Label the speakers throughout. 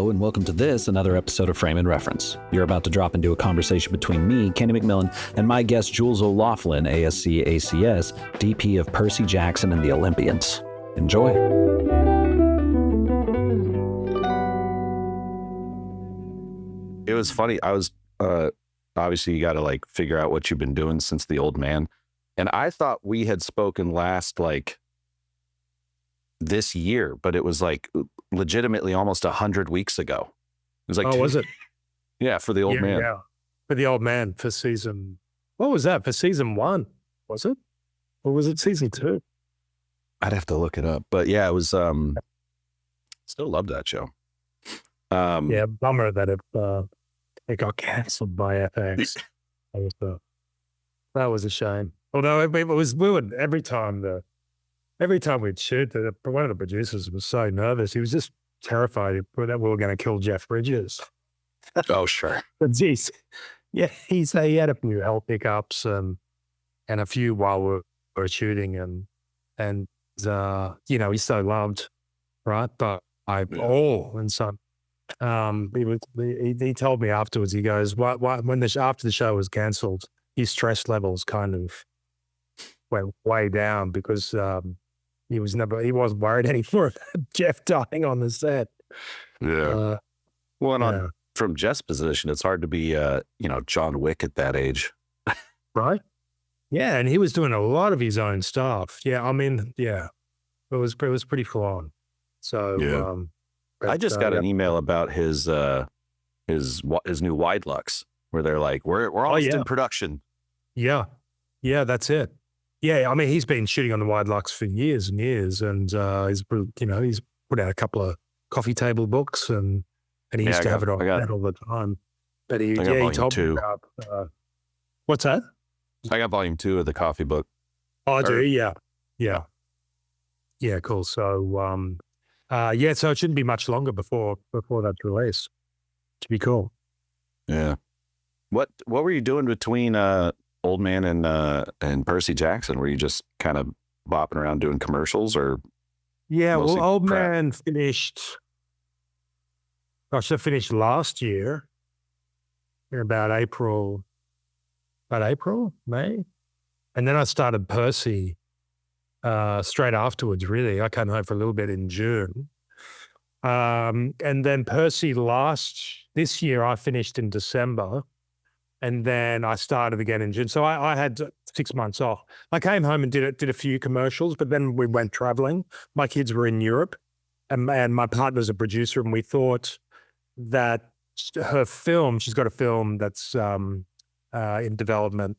Speaker 1: Hello, and welcome to another episode of Frame and Reference. You're about to drop into a conversation between me, Kenny McMillan, and my guest, Jules O'Loughlin, ASC, ACS, DP of Percy Jackson and the Olympians. Enjoy.
Speaker 2: It was funny. I was, obviously you got to figure out what you've been doing since the old man. And I thought we had spoken last this year, but it was legitimately almost 100 weeks ago. It was
Speaker 3: was it?
Speaker 2: Yeah, for the old man.
Speaker 3: Yeah, for the old man for season. What was that for season 1? Was it, or was it season 2?
Speaker 2: I'd have to look it up, but yeah, it was. Still love that show.
Speaker 3: Yeah, bummer that it got cancelled by FX. That was a shame. Although it was every time we'd shoot, one of the producers was so nervous. He was just terrified that we were going to kill Jeff Bridges.
Speaker 2: Oh, sure.
Speaker 3: But geez, yeah, he had a few health hiccups and a few while we were shooting, and he's so loved, right? But and so he told me afterwards. He goes, "Why after the show was cancelled, his stress levels kind of went way down because he wasn't worried anymore about Jeff dying on the set."
Speaker 2: Yeah. From Jeff's position, it's hard to be John Wick at that age.
Speaker 3: Right? Yeah, and he was doing a lot of his own stuff. Yeah, I mean, yeah, it was pretty full on. So
Speaker 2: yeah. I just got an email about his new wide lux where they're like, we're almost in production.
Speaker 3: Yeah, that's it. Yeah, I mean, he's been shooting on the wide lux for years and years, and he's put out a couple of coffee table books, and he used to have it on that all the time. But he told me about what's that?
Speaker 2: I got volume 2 of the coffee book.
Speaker 3: Oh, I do. Yeah, cool. So so it shouldn't be much longer before that's released. To be cool.
Speaker 2: Yeah. What were you doing between Old Man and Percy Jackson? Were you just kind of bopping around doing commercials, or?
Speaker 3: Yeah, well, Old Man finished. Gosh, I finished last year. About April, May, and then I started Percy straight afterwards. Really, I came home for a little bit in June, and then Percy this year I finished in December. And then I started again in June. So I had 6 months off. I came home and did a few commercials, but then we went traveling. My kids were in Europe, and my partner's a producer, and we thought that her film, she's got a film that's in development,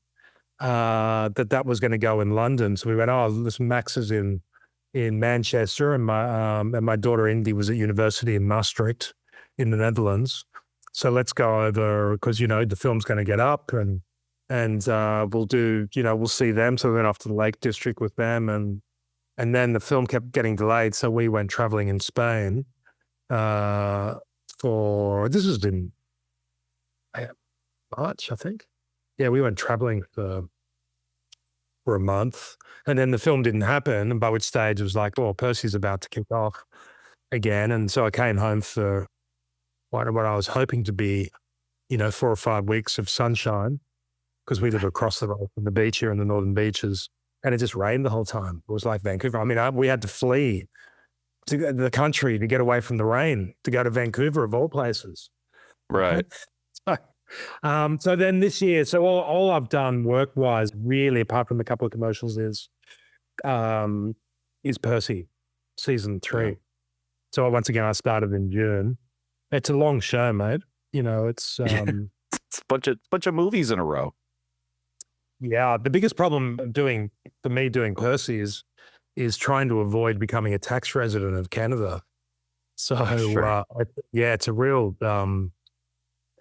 Speaker 3: that was going to go in London. So we went, listen, Max is in Manchester, and my daughter Indy was at university in Maastricht in the Netherlands. So let's go over because, the film's going to get up and we'll see them. So we went off to the Lake District with them, and then the film kept getting delayed. So we went traveling in Spain this was in March, I think. Yeah, we went traveling for a month, and then the film didn't happen. And by which stage it was like, Percy's about to kick off again. And so I came home for what I was hoping to be, 4 or 5 weeks of sunshine, because we live across the road from the beach here in the Northern Beaches, and it just rained the whole time. It was like Vancouver. I mean, we had to flee to the country to get away from the rain, to go to Vancouver of all places.
Speaker 2: Right.
Speaker 3: So then this year, all I've done work-wise, really, apart from a couple of commercials, is Percy season 3. Yeah. So once again, I started in June. It's a long show, mate. It's
Speaker 2: it's a bunch of movies in a row.
Speaker 3: Yeah, the biggest problem doing Percy is trying to avoid becoming a tax resident of Canada. So it's a real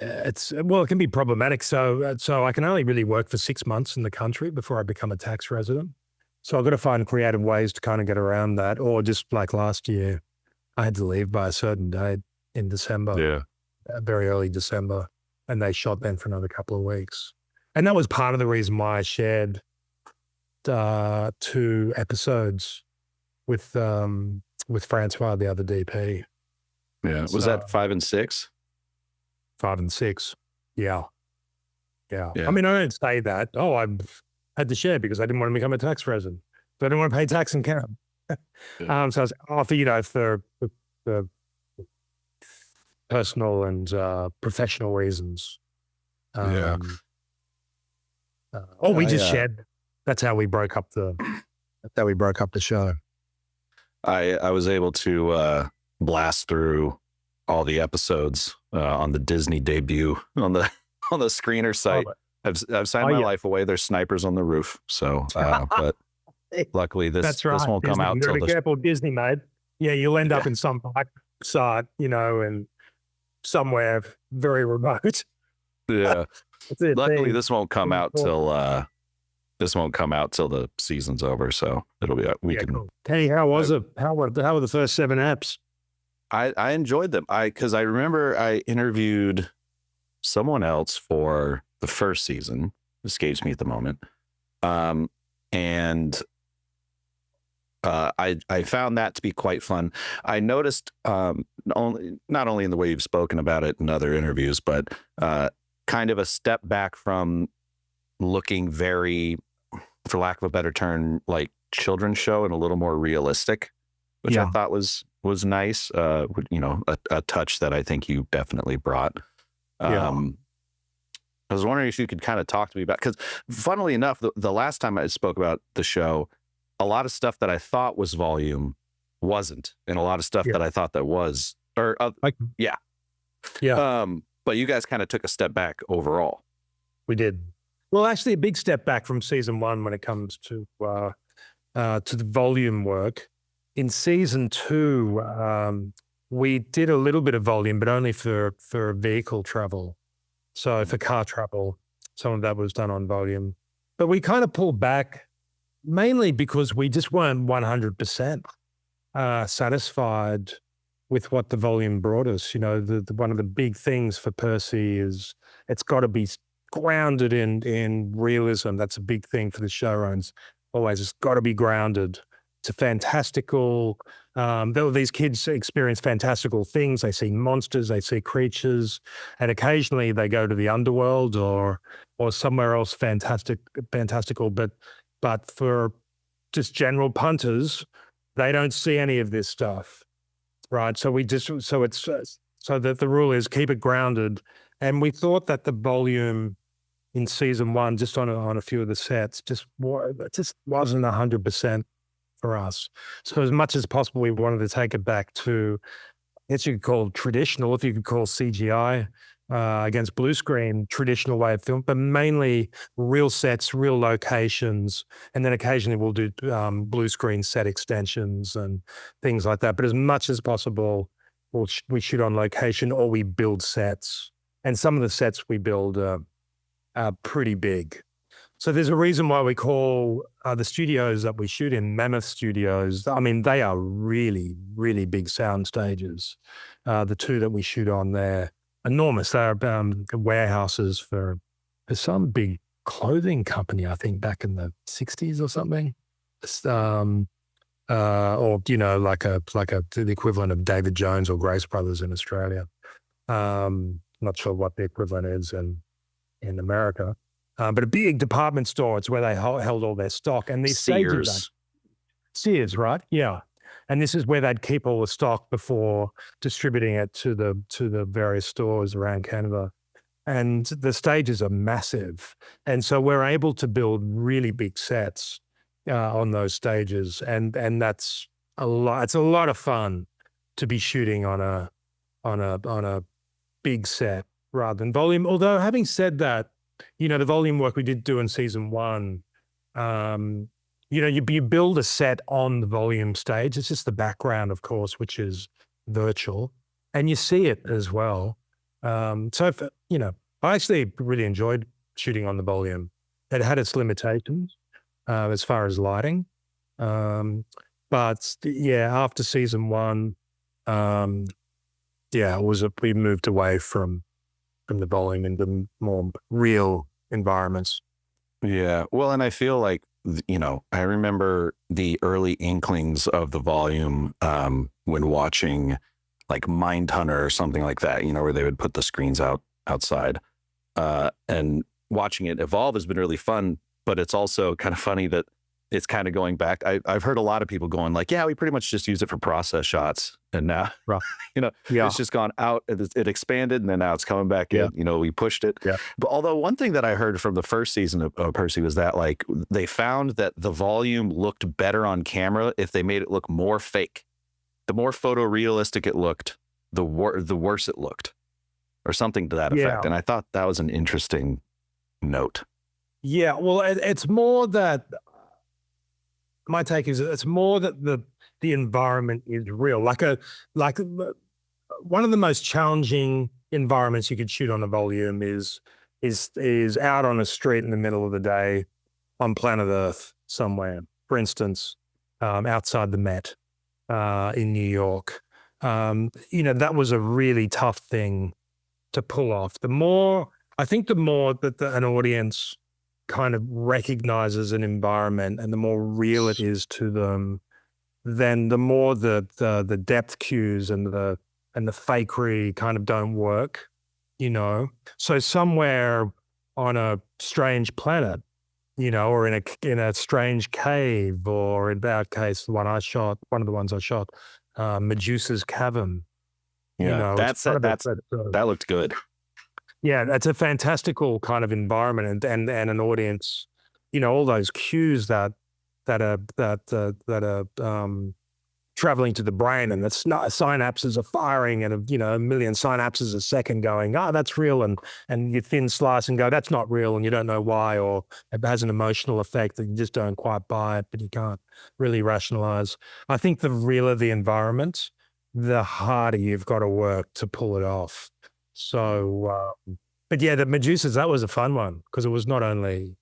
Speaker 3: it can be problematic. So I can only really work for 6 months in the country before I become a tax resident. So I've got to find creative ways to kind of get around that, or just like last year, I had to leave by a certain date in December, very early December, and they shot then for another couple of weeks. And that was part of the reason why I shared 2 episodes with Francois, the other DP,
Speaker 2: Yeah. Was
Speaker 3: So,
Speaker 2: that 5 and 6?
Speaker 3: 5 and 6. Yeah.
Speaker 2: Yeah.
Speaker 3: I mean, I don't say that. Oh, I had to share because I didn't want to become a tax resident. So I didn't want to pay tax in Canada.
Speaker 2: Yeah.
Speaker 3: So I was, for the personal and professional reasons.
Speaker 2: Yeah.
Speaker 3: We just shared. That's how we broke up the show.
Speaker 2: I was able to blast through all the episodes on the Disney debut on the screener site. I've signed my life away. There's snipers on the roof. So, but luckily this won't come out
Speaker 3: till
Speaker 2: till
Speaker 3: be careful, Disney, mate. Yeah, you'll end up in some park site, and somewhere very remote.
Speaker 2: Yeah. Luckily, this won't come out till
Speaker 3: cool.
Speaker 2: this won't come out till the season's over. So it'll be we can.
Speaker 3: Cool. Hey, how was it? How were the first 7 apps?
Speaker 2: I enjoyed them. Because I remember I interviewed someone else for the first season. Escapes me at the moment. And I found that to be quite fun. I noticed not only in the way you've spoken about it in other interviews, but kind of a step back from looking very, for lack of a better term, like children's show and a little more realistic, which I thought was nice. A touch that I think you definitely brought. I was wondering if you could kind of talk to me about, because funnily enough, the last time I spoke about the show, a lot of stuff that I thought was volume wasn't, and a lot of stuff that I thought that was, but you guys kind of took a step back overall.
Speaker 3: We did. Well, actually, a big step back from season 1 when it comes to the volume work. In season 2, we did a little bit of volume, but only for vehicle travel. So for car travel, some of that was done on volume. But we kind of pulled back mainly because we just weren't 100% satisfied with what the volume brought us. One of the big things for Percy is it's got to be grounded in realism. That's a big thing for the showrunners. Always, it's got to be grounded. It's a fantastical. These kids experience fantastical things. They see monsters, they see creatures, and occasionally they go to the underworld or somewhere else fantastical. But for just general punters, they don't see any of this stuff, right? So the rule is keep it grounded. And we thought that the volume in season 1, just on a few of the sets, just wasn't 100% for us. So as much as possible, we wanted to take it back to, I guess you could call traditional, if you could call CGI against blue screen, traditional way of film, but mainly real sets, real locations, and then occasionally we'll do blue screen set extensions and things like that. But as much as possible, we shoot on location or we build sets. And some of the sets we build are pretty big. So there's a reason why we call the studios that we shoot in Mammoth Studios. I mean, they are really, really big sound stages. The 2 that we shoot on, they're enormous. They're warehouses for some big clothing company, I think, back in the 60s or something. Like the equivalent of David Jones or Grace Brothers in Australia. Not sure what the equivalent is in America. But a big department store, it's where they held all their stock. And these Sears, right? Yeah. And this is where they'd keep all the stock before distributing it to the various stores around Canada. And the stages are massive. And so we're able to build really big sets on those stages. And that's a lot. It's a lot of fun to be shooting on a big set rather than volume. Although having said that, the volume work we did do in season 1, you build a set on the volume stage. It's just the background, of course, which is virtual, and you see it as well. I actually really enjoyed shooting on the volume. It had its limitations as far as lighting. But after season 1, we moved away from the volume into more real environments.
Speaker 2: Yeah. Well, and I feel like, I remember the early inklings of the volume when watching like Mindhunter or something like that, where they would put the screens outside. And watching it evolve has been really fun, but it's also kind of funny that it's kind of going back. I've heard a lot of people going like, yeah, we pretty much just use it for process shots. And now,
Speaker 3: Right.
Speaker 2: Yeah.
Speaker 3: it's
Speaker 2: just gone out. It expanded and then now it's coming back in, we pushed it.
Speaker 3: Yeah.
Speaker 2: But although one thing that I heard from the first season of Percy was that like they found that the volume looked better on camera if they made it look more fake. The more photorealistic it looked, the worse it looked, or something to that effect. And I thought that was an interesting note.
Speaker 3: Yeah, well, it's more that my take is it's more that the environment is real. Like one of the most challenging environments you could shoot on a volume is out on a street in the middle of the day on planet Earth somewhere. For instance, outside the Met in New York. That was a really tough thing to pull off. The more that an audience kind of recognizes an environment and the more real it is to them, then the more the depth cues and the fakery kind of don't work, So somewhere on a strange planet, or in a strange cave, or in our case, one of the ones I shot, Medusa's cavern.
Speaker 2: Yeah, that looked good.
Speaker 3: Yeah, that's a fantastical kind of environment and an audience, all those cues that are traveling to the brain, and that's not synapses are firing and a million synapses a second going, that's real, and you thin slice and go, that's not real, and you don't know why, or it has an emotional effect that you just don't quite buy it, but you can't really rationalize. I think the realer the environment, the harder you've got to work to pull it off. So, but yeah, the Medusas, that was a fun one because it was not only,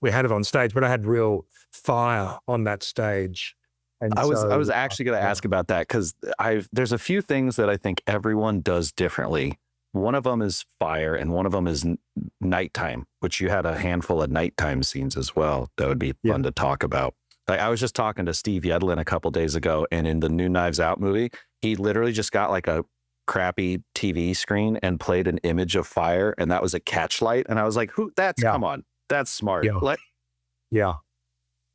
Speaker 3: we had it on stage, but I had real fire on that stage. And
Speaker 2: I was actually going to ask about that because there's a few things that I think everyone does differently. One of them is fire, and one of them is nighttime, which you had a handful of nighttime scenes as well. That would be fun to talk about. Like I was just talking to Steve Yedlin a couple days ago, and in the new Knives Out movie, he literally just got like a crappy TV screen and played an image of fire, and that was a catch light. And I was like, come on, that's smart.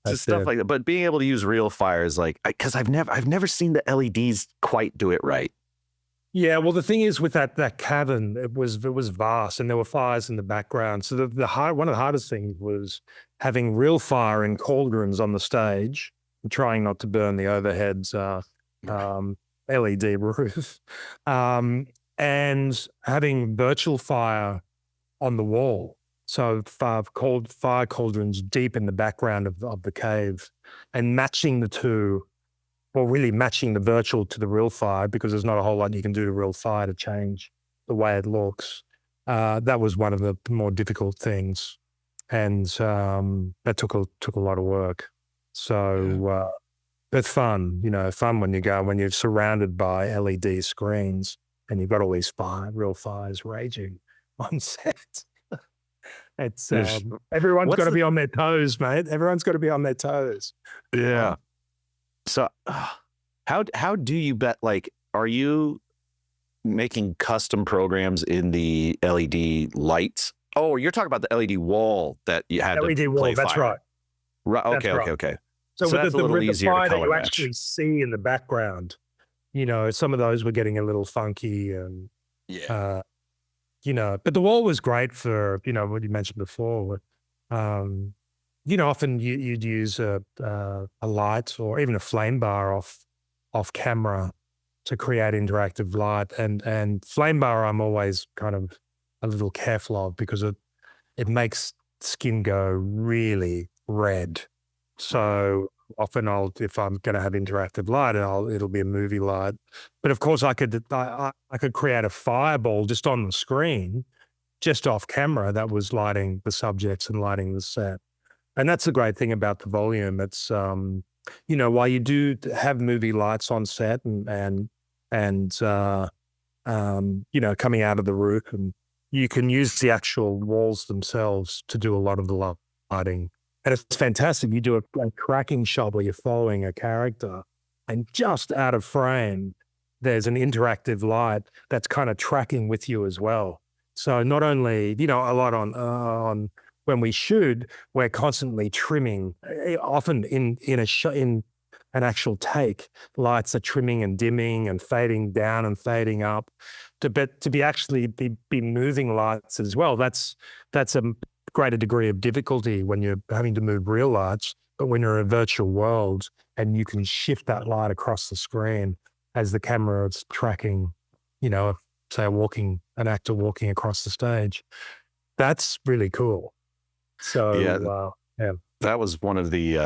Speaker 2: Just stuff like that. But being able to use real fire is like, because I've never seen the LEDs quite do it right.
Speaker 3: Yeah, well, the thing is with that cavern, it was vast, and there were fires in the background. So one of the hardest things was having real fire in cauldrons on the stage, and trying not to burn the overheads LED roof, and having virtual fire on the wall. So fire cauldrons deep in the background of the cave, and matching the two, or really matching the virtual to the real fire, because there's not a whole lot you can do to real fire to change the way it looks. That was one of the more difficult things, and that took a lot of work. So it's fun, fun when you're surrounded by LED screens and you've got all these real fires raging on set. It's everyone's got to be on their toes, mate. Everyone's got to be on their toes.
Speaker 2: Yeah. So how do you bet, like, are you making custom programs in the LED lights? Oh, you're talking about the LED wall that you had
Speaker 3: LED
Speaker 2: to
Speaker 3: wall,
Speaker 2: play
Speaker 3: that's
Speaker 2: fire.
Speaker 3: right.
Speaker 2: Right. Okay,
Speaker 3: That's right.
Speaker 2: okay.
Speaker 3: So
Speaker 2: that's a little easier
Speaker 3: fire
Speaker 2: to
Speaker 3: that
Speaker 2: color
Speaker 3: you
Speaker 2: match.
Speaker 3: actually see in the background, some of those were getting a little funky, and but the wall was great for what you mentioned before. Often you'd use a light or even a flame bar off camera to create interactive light, and flame bar I'm always kind of a little careful of because it makes skin go really red. So often if I'm going to have interactive light, it'll be a movie light. But of course I could create a fireball just on the screen, just off camera, that was lighting the subjects and lighting the set. And that's the great thing about the volume. It's, while you do have movie lights on set and coming out of the roof, and you can use the actual walls themselves to do a lot of the lighting. And it's fantastic. You do a tracking shot where you're following a character, and just out of frame, there's an interactive light that's kind of tracking with you as well. So not only, a lot on when we shoot, we're constantly trimming. Often in an actual take, lights are trimming and dimming and fading down and fading up. To be actually moving lights as well. That's a greater degree of difficulty when you're having to move real lights. But when you're in a virtual world and you can shift that light across the screen as the camera is tracking, say an actor walking across the stage, that's really cool. So yeah,
Speaker 2: that was one of the,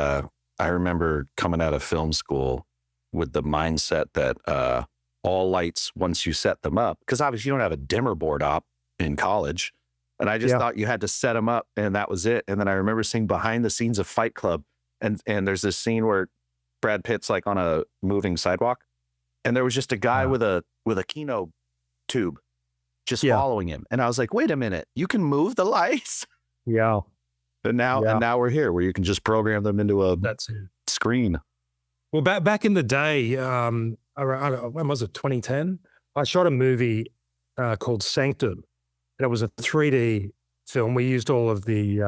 Speaker 2: I remember coming out of film school with the mindset that all lights, once you set them up, because obviously you don't have a dimmer board op in college. And I just thought you had to set them up and that was it. And then I remember seeing behind the scenes of Fight Club and there's this scene where Brad Pitt's like on a moving sidewalk and there was just a guy with a Kino tube just following him. And I was like, wait a minute, you can move the lights?
Speaker 3: Yeah.
Speaker 2: And now we're here where you can just program them into a screen.
Speaker 3: Well, back in the day, around, when was it, 2010? I shot a movie called Sanctum. And it was a 3D film. We used all of the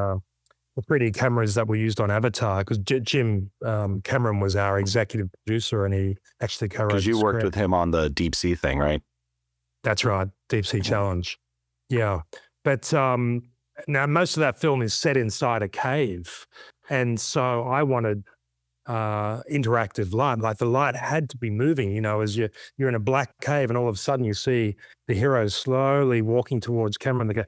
Speaker 3: 3D cameras that were used on Avatar because Jim Cameron was our executive producer and he actually co-wrote the
Speaker 2: script. Because you worked with him on the Deep Sea thing, right?
Speaker 3: That's right, Deep Sea Challenge. Yeah. But now most of that film is set inside a cave. And so I wanted interactive light. Like the light had to be moving, as you're in a black cave and all of a sudden you see the hero slowly walking towards camera and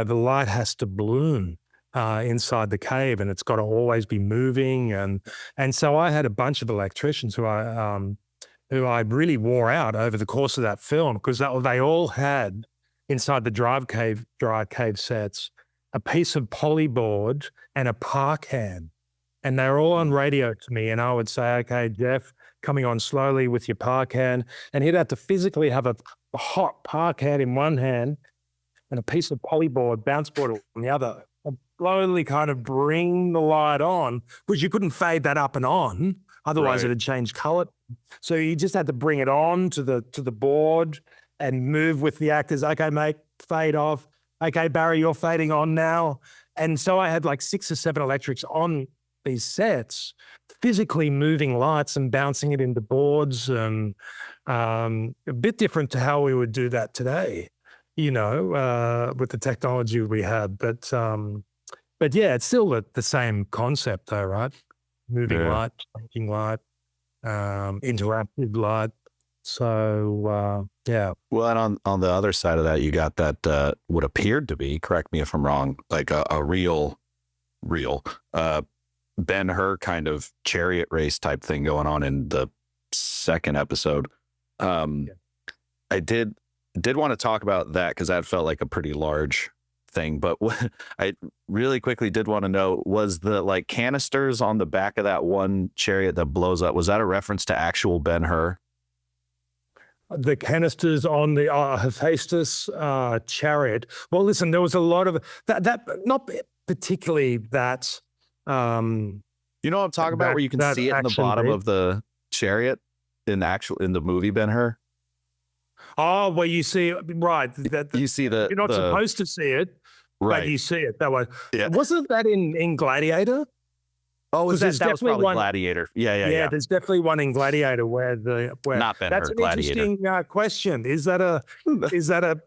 Speaker 3: the light has to bloom inside the cave and it's got to always be moving. And so I had a bunch of electricians who I really wore out over the course of that film because they all had inside the dry cave sets a piece of polyboard and a par can. And they were all on radio to me. And I would say, okay, Jeff, coming on slowly with your par can. And he'd have to physically have a hot par can in one hand and a piece of polyboard, bounce board on the other. And slowly kind of bring the light on, because you couldn't fade that up and on. Otherwise it'd change color. So you just had to bring it on to the board and move with the actors. Okay, mate, fade off. Okay, Barry, you're fading on now. And so I had like 6 or 7 electrics on these sets, physically moving lights and bouncing it into boards, and a bit different to how we would do that today, with the technology we had. But yeah, it's still the same concept though, right? Moving light, changing light, interactive light. So yeah.
Speaker 2: Well, and on the other side of that, you got that what appeared to be, correct me if I'm wrong, like a real Ben-Hur kind of chariot race type thing going on in the second episode. I did want to talk about that because that felt like a pretty large thing. But what I really quickly did want to know was the like canisters on the back of that one chariot that blows up. Was that a reference to actual Ben-Hur?
Speaker 3: The canisters on the Hephaestus chariot. Well, listen, there was a lot of that not particularly that.
Speaker 2: You know what I'm talking about, where you can see it in the bottom of the chariot in the movie Ben-Hur.
Speaker 3: Oh, well, you see, right?
Speaker 2: You see
Speaker 3: you're not supposed to see it,
Speaker 2: right?
Speaker 3: But you see it that way.
Speaker 2: Yeah.
Speaker 3: Wasn't that in Gladiator?
Speaker 2: Oh, that was probably one, Gladiator. Yeah.
Speaker 3: There's definitely one in Gladiator where
Speaker 2: not Ben-Hur.
Speaker 3: That's an
Speaker 2: Gladiator.
Speaker 3: interesting question. Is that a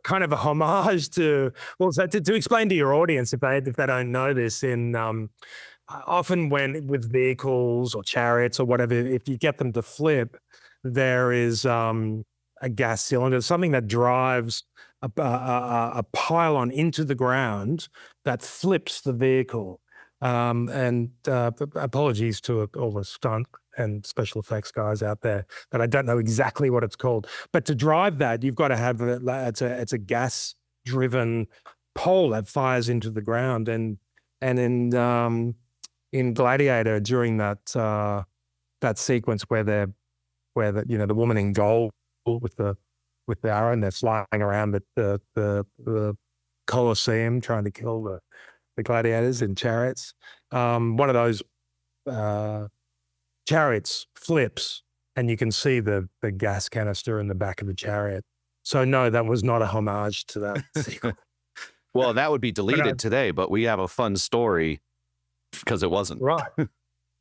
Speaker 3: kind of a homage to? Well, so to explain to your audience if they don't know this, often when with vehicles or chariots or whatever, if you get them to flip, there is a gas cylinder, something that drives a pylon into the ground that flips the vehicle. And apologies to all the stunt and special effects guys out there that I don't know exactly what it's called. But to drive that, you've got to have it's a gas-driven pole that fires into the ground. And in Gladiator, during that sequence where the woman in gold with the arrow and they're flying around the Colosseum trying to kill the gladiators in chariots. One of those chariots flips and you can see the gas canister in the back of the chariot. So no, that was not a homage to that sequel.
Speaker 2: Well, that would be deleted today, but we have a fun story because it wasn't.
Speaker 3: Right.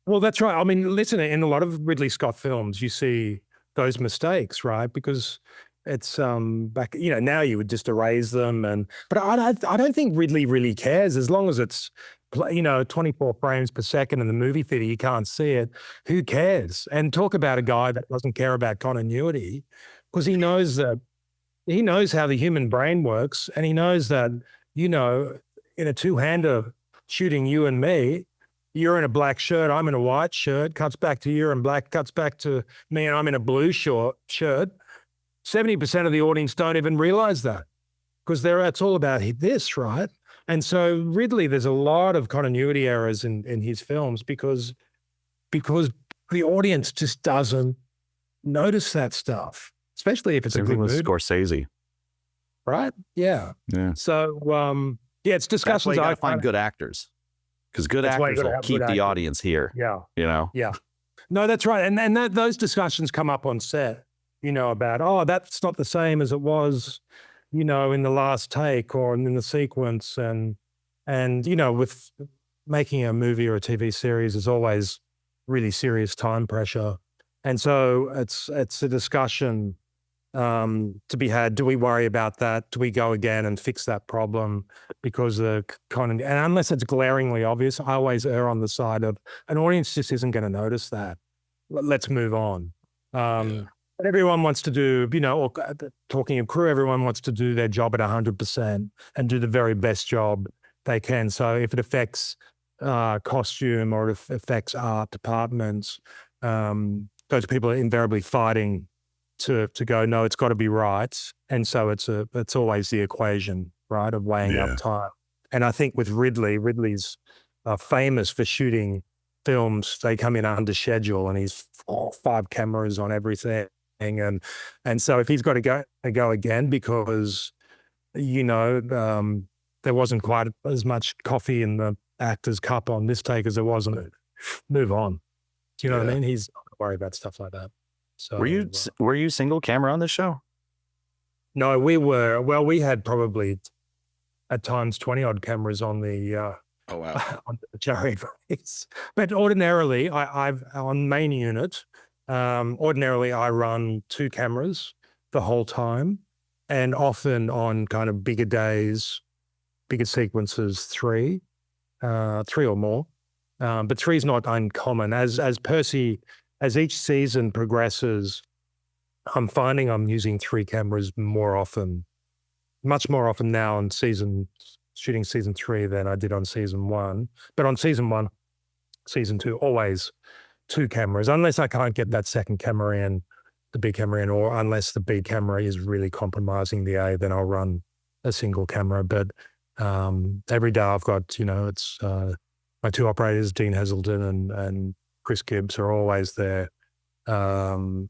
Speaker 3: Well, that's right. I mean, listen, in a lot of Ridley Scott films, you see those mistakes, right? Because it's back, now you would just erase them. But I don't think Ridley really cares as long as it's, 24 frames per second in the movie theater, you can't see it. Who cares? And talk about a guy that doesn't care about continuity, because he knows how the human brain works, and he knows that, in a two-hander shooting you and me, you're in a black shirt, I'm in a white shirt, cuts back to you in black, cuts back to me, and I'm in a blue shirt. 70% of the audience don't even realize that, because it's all about this, right? And so Ridley, there's a lot of continuity errors in his films because the audience just doesn't notice that stuff, especially if it's a good movie.
Speaker 2: Scorsese.
Speaker 3: Right? Yeah. So, it's discussions.
Speaker 2: That's why you gotta find good actors, because good actors will keep the audience here.
Speaker 3: Yeah.
Speaker 2: Yeah.
Speaker 3: No, that's right. And those discussions come up on set, about, that's not the same as it was, in the last take or in the sequence. And with making a movie or a TV series is always really serious time pressure. And so it's a discussion to be had. Do we worry about that? Do we go again and fix that problem? Because and unless it's glaringly obvious, I always err on the side of an audience just isn't going to notice that. Let's move on. But everyone wants to do, or talking of crew, everyone wants to do their job at 100% and do the very best job they can. So if it affects costume or if it affects art departments, those people are invariably fighting to go, no, it's got to be right. And so it's always the equation, right, of weighing up time. And I think with Ridley's famous for shooting films, they come in under schedule, and he's 5 cameras on everything. And so if he's got to go again because, there wasn't quite as much coffee in the actor's cup on this take as there was on it, move on. Do you know what I mean? He's not worried about stuff like that. So
Speaker 2: were you single camera on this show?
Speaker 3: No, we had probably at times 20 odd cameras on the on the chariot race. But ordinarily, I've on main unit, ordinarily I run 2 cameras the whole time, and often on kind of bigger days, bigger sequences, 3 or more. But 3 is not uncommon. As Percy, as each season progresses, I'm finding I'm using 3 cameras more often, much more often now on shooting season 3 than I did on season 1. But on season 1, season 2, always 2 cameras, unless I can't get that second camera in, the B camera in, or unless the B camera is really compromising the A, then I'll run a single camera. But every day I've got, it's my 2 operators, Dean Heselden and Chris Gibbs, are always there, Gibbsy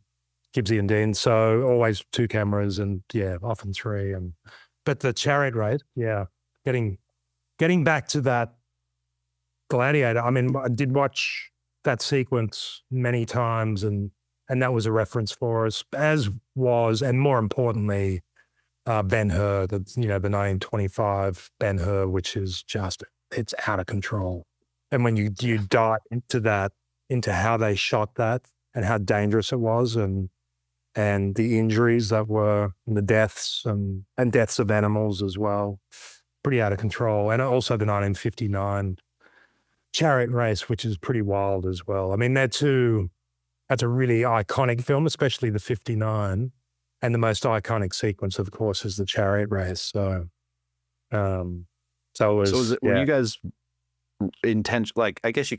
Speaker 3: and Dean. So always 2 cameras, and often 3. But the chariot raid, getting back to that Gladiator. I mean, I did watch that sequence many times, and that was a reference for us, as was, and more importantly, Ben-Hur, the 1925 Ben-Hur, which is just, it's out of control. And when you dive into how they shot that and how dangerous it was, and the injuries that were, and the deaths and deaths of animals as well, pretty out of control. And also the 1959 chariot race, which is pretty wild as well. I mean, that's a really iconic film, especially the 59. And the most iconic sequence, of course, is the chariot race. So it was.
Speaker 2: Were you guys I guess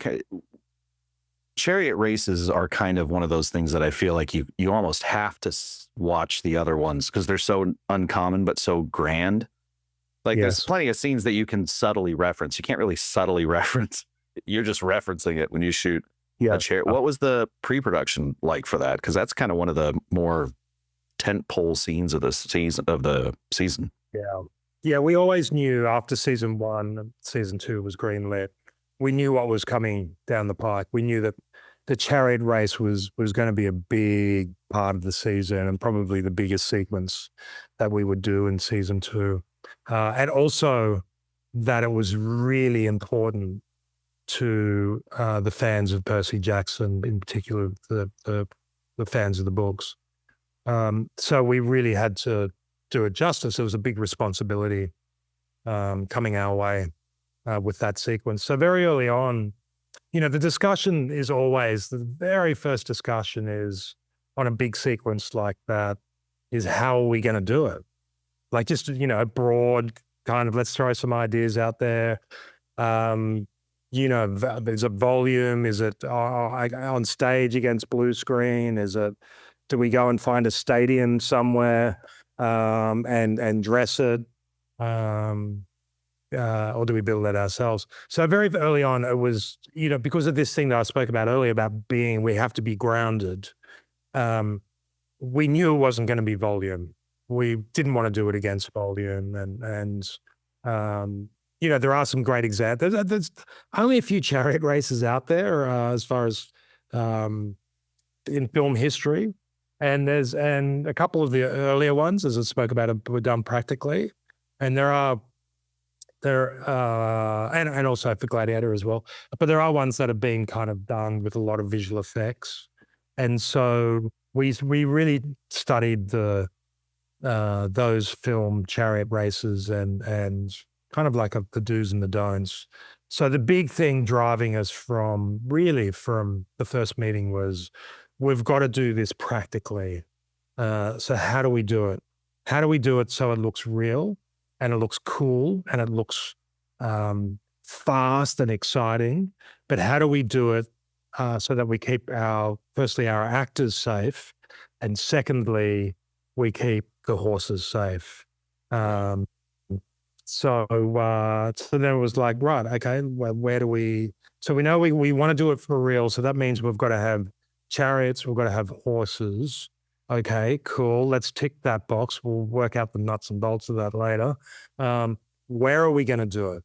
Speaker 2: chariot races are kind of one of those things that I feel like you almost have to watch the other ones because they're so uncommon but so grand. Like there's plenty of scenes that you can subtly reference. You can't really subtly reference. You're just referencing it when you shoot a chariot. What was the pre-production like for that? Because that's kind of one of the more tentpole scenes of the season.
Speaker 3: Yeah, we always knew after season 1 and season 2 was greenlit, we knew what was coming down the pike. We knew that the chariot race was going to be a big part of the season and probably the biggest sequence that we would do in season 2. And also that it was really important to the fans of Percy Jackson, in particular, the fans of the books. So we really had to do it justice. It was a big responsibility coming our way with that sequence. So very early on, the discussion is always, the very first discussion is on a big sequence like that is how are we going to do it? Like just, broad kind of, let's throw some ideas out there. Is it volume? Is it on stage against blue screen? Do we go and find a stadium somewhere and dress it? Or do we build that ourselves? So very early on, it was, because of this thing that I spoke about earlier about we have to be grounded. We knew it wasn't going to be volume. We didn't want to do it against volume. And there are some great examples. There's only a few chariot races out there as far as in film history. And a couple of the earlier ones, as I spoke about, were done practically. And and also for Gladiator as well. But there are ones that have been kind of done with a lot of visual effects. And so we really studied those film chariot races and kind of like the do's and the don'ts. So the big thing driving us from the first meeting was, we've got to do this practically. So how do we do it? How do we do it so it looks real and it looks cool and it looks fast and exciting? But how do we do it so that we keep firstly, our actors safe, and secondly, we keep the horses safe? So then it was like, right, okay, well, where do we? So we know we want to do it for real. So that means we've got to have chariots, we've got to have horses. Okay, cool. Let's tick that box. We'll work out the nuts and bolts of that later. Where are we going to do it?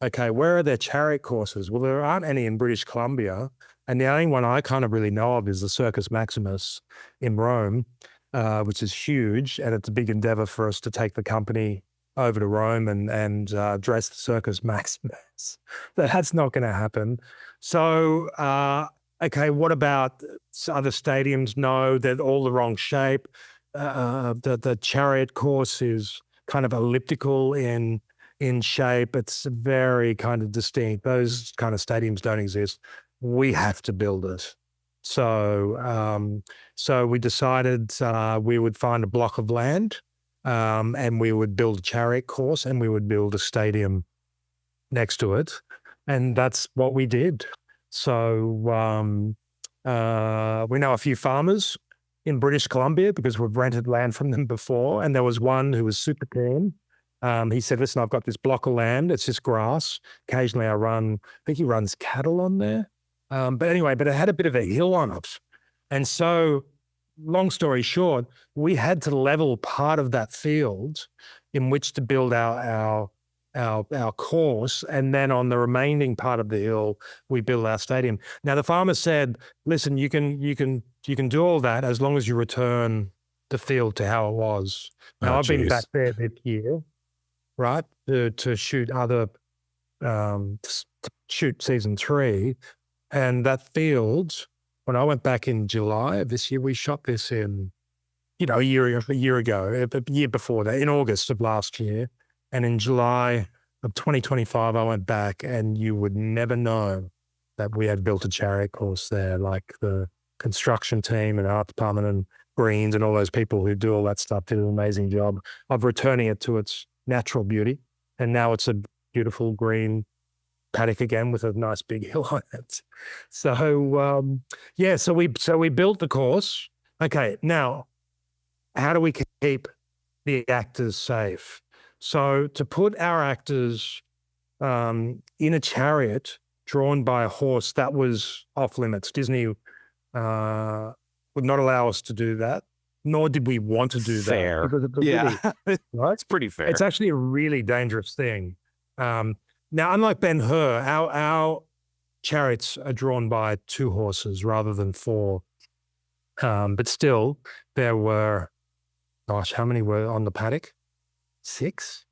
Speaker 3: Okay, where are there chariot courses? Well, there aren't any in British Columbia. And the only one I kind of really know of is the Circus Maximus in Rome, which is huge. And it's a big endeavor for us to take the company over to Rome and dress the Circus Maximus. That's not going to happen. So, okay, what about other stadiums? No, they're all the wrong shape. The chariot course is kind of elliptical in shape. It's very kind of distinct. Those kind of stadiums don't exist. We have to build it. So we decided we would find a block of land and we would build a chariot course and we would build a stadium next to it. And that's what we did. So we know a few farmers in British Columbia because we've rented land from them before. And there was one who was super keen. He said, listen, I've got this block of land. It's just grass. Occasionally I think he runs cattle on there. But it had a bit of a hill on it. And so long story short, we had to level part of that field in which to build our course. And then on the remaining part of the hill, we built our stadium. Now the farmer said, listen, you can do all that as long as you return the field to how it was. Now I've been back there this year, right, to shoot shoot season 3. And that field, when I went back in July of this year, we shot this in, a year ago, a year before that, in August of last year. And in July of 2025, I went back and you would never know that we had built a chariot course there. Like the construction team and art department and greens and all those people who do all that stuff did an amazing job of returning it to its natural beauty. And now it's a beautiful green paddock again with a nice big hill on it. So so we built the course. Okay, now how do we keep the actors safe? So to put our actors in a chariot drawn by a horse, that was off limits. Disney would not allow us to do that, nor did we want to do
Speaker 2: fair.
Speaker 3: that.
Speaker 2: Yeah,
Speaker 3: right?
Speaker 2: It's pretty fair.
Speaker 3: It's actually a really dangerous thing. Now, unlike Ben-Hur, our chariots are drawn by 2 horses rather than 4. But still, there were, gosh, how many were on the paddock? 6?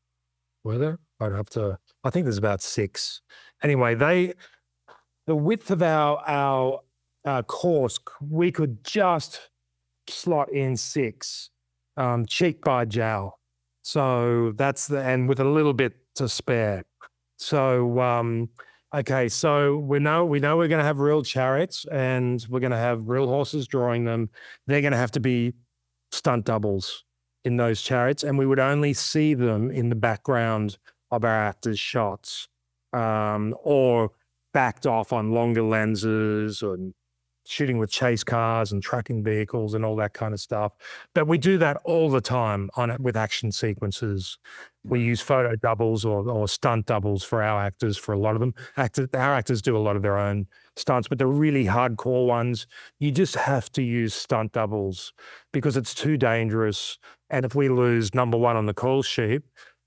Speaker 3: Were there? I think there's about 6. Anyway, the width of our course, we could just slot in 6, cheek by jowl. So and with a little bit to spare. So, okay, so we know we're going to have real chariots and we're going to have real horses drawing them. They're going to have to be stunt doubles in those chariots, and we would only see them in the background of our actors' shots, or backed off on longer lenses, or shooting with chase cars and tracking vehicles and all that kind of stuff. But we do that all the time with action sequences. We use photo doubles or stunt doubles for our actors for a lot of them. Our actors do a lot of their own stunts, but the really hardcore ones, you just have to use stunt doubles because it's too dangerous. And if we lose number 1 on the call sheet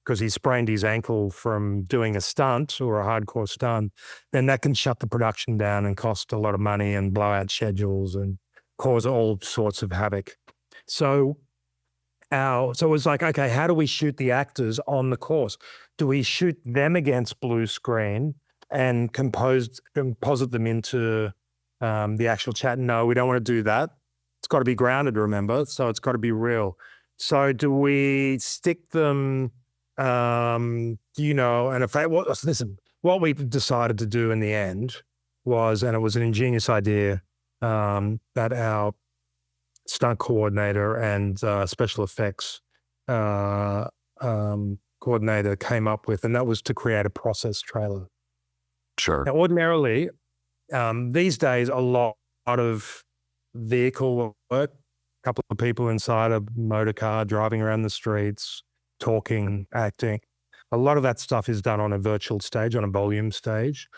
Speaker 3: because he sprained his ankle from doing a stunt or a hardcore stunt, then that can shut the production down and cost a lot of money and blow out schedules and cause all sorts of havoc. So it was like, okay, how do we shoot the actors on the course? Do we shoot them against blue screen and composite them into the actual chat? No, we don't want to do that. It's got to be grounded, remember? So it's got to be real. So do we stick them, and listen, what we decided to do in the end was, and it was an ingenious idea, that our stunt coordinator and special effects coordinator came up with, and that was to create a process trailer.
Speaker 2: Sure.
Speaker 3: Now, ordinarily, these days, a lot of vehicle work, a couple of people inside a motor car driving around the streets, talking, acting. A lot of that stuff is done on a virtual stage, on a volume stage,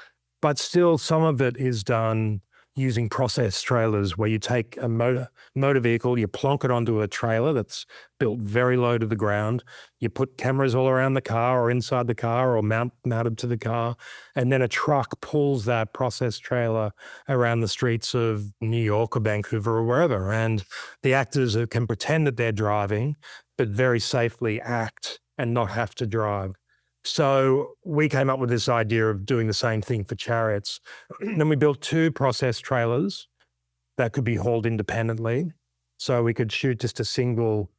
Speaker 3: but still some of it is done using process trailers where you take a motor vehicle, you plonk it onto a trailer that's built very low to the ground. You put cameras all around the car or inside the car or mounted to the car, and then a truck pulls that process trailer around the streets of New York or Vancouver or wherever. And the actors can pretend that they're driving, but very safely act and not have to drive. So we came up with this idea of doing the same thing for chariots. Then we built 2 process trailers that could be hauled independently. So we could shoot just a single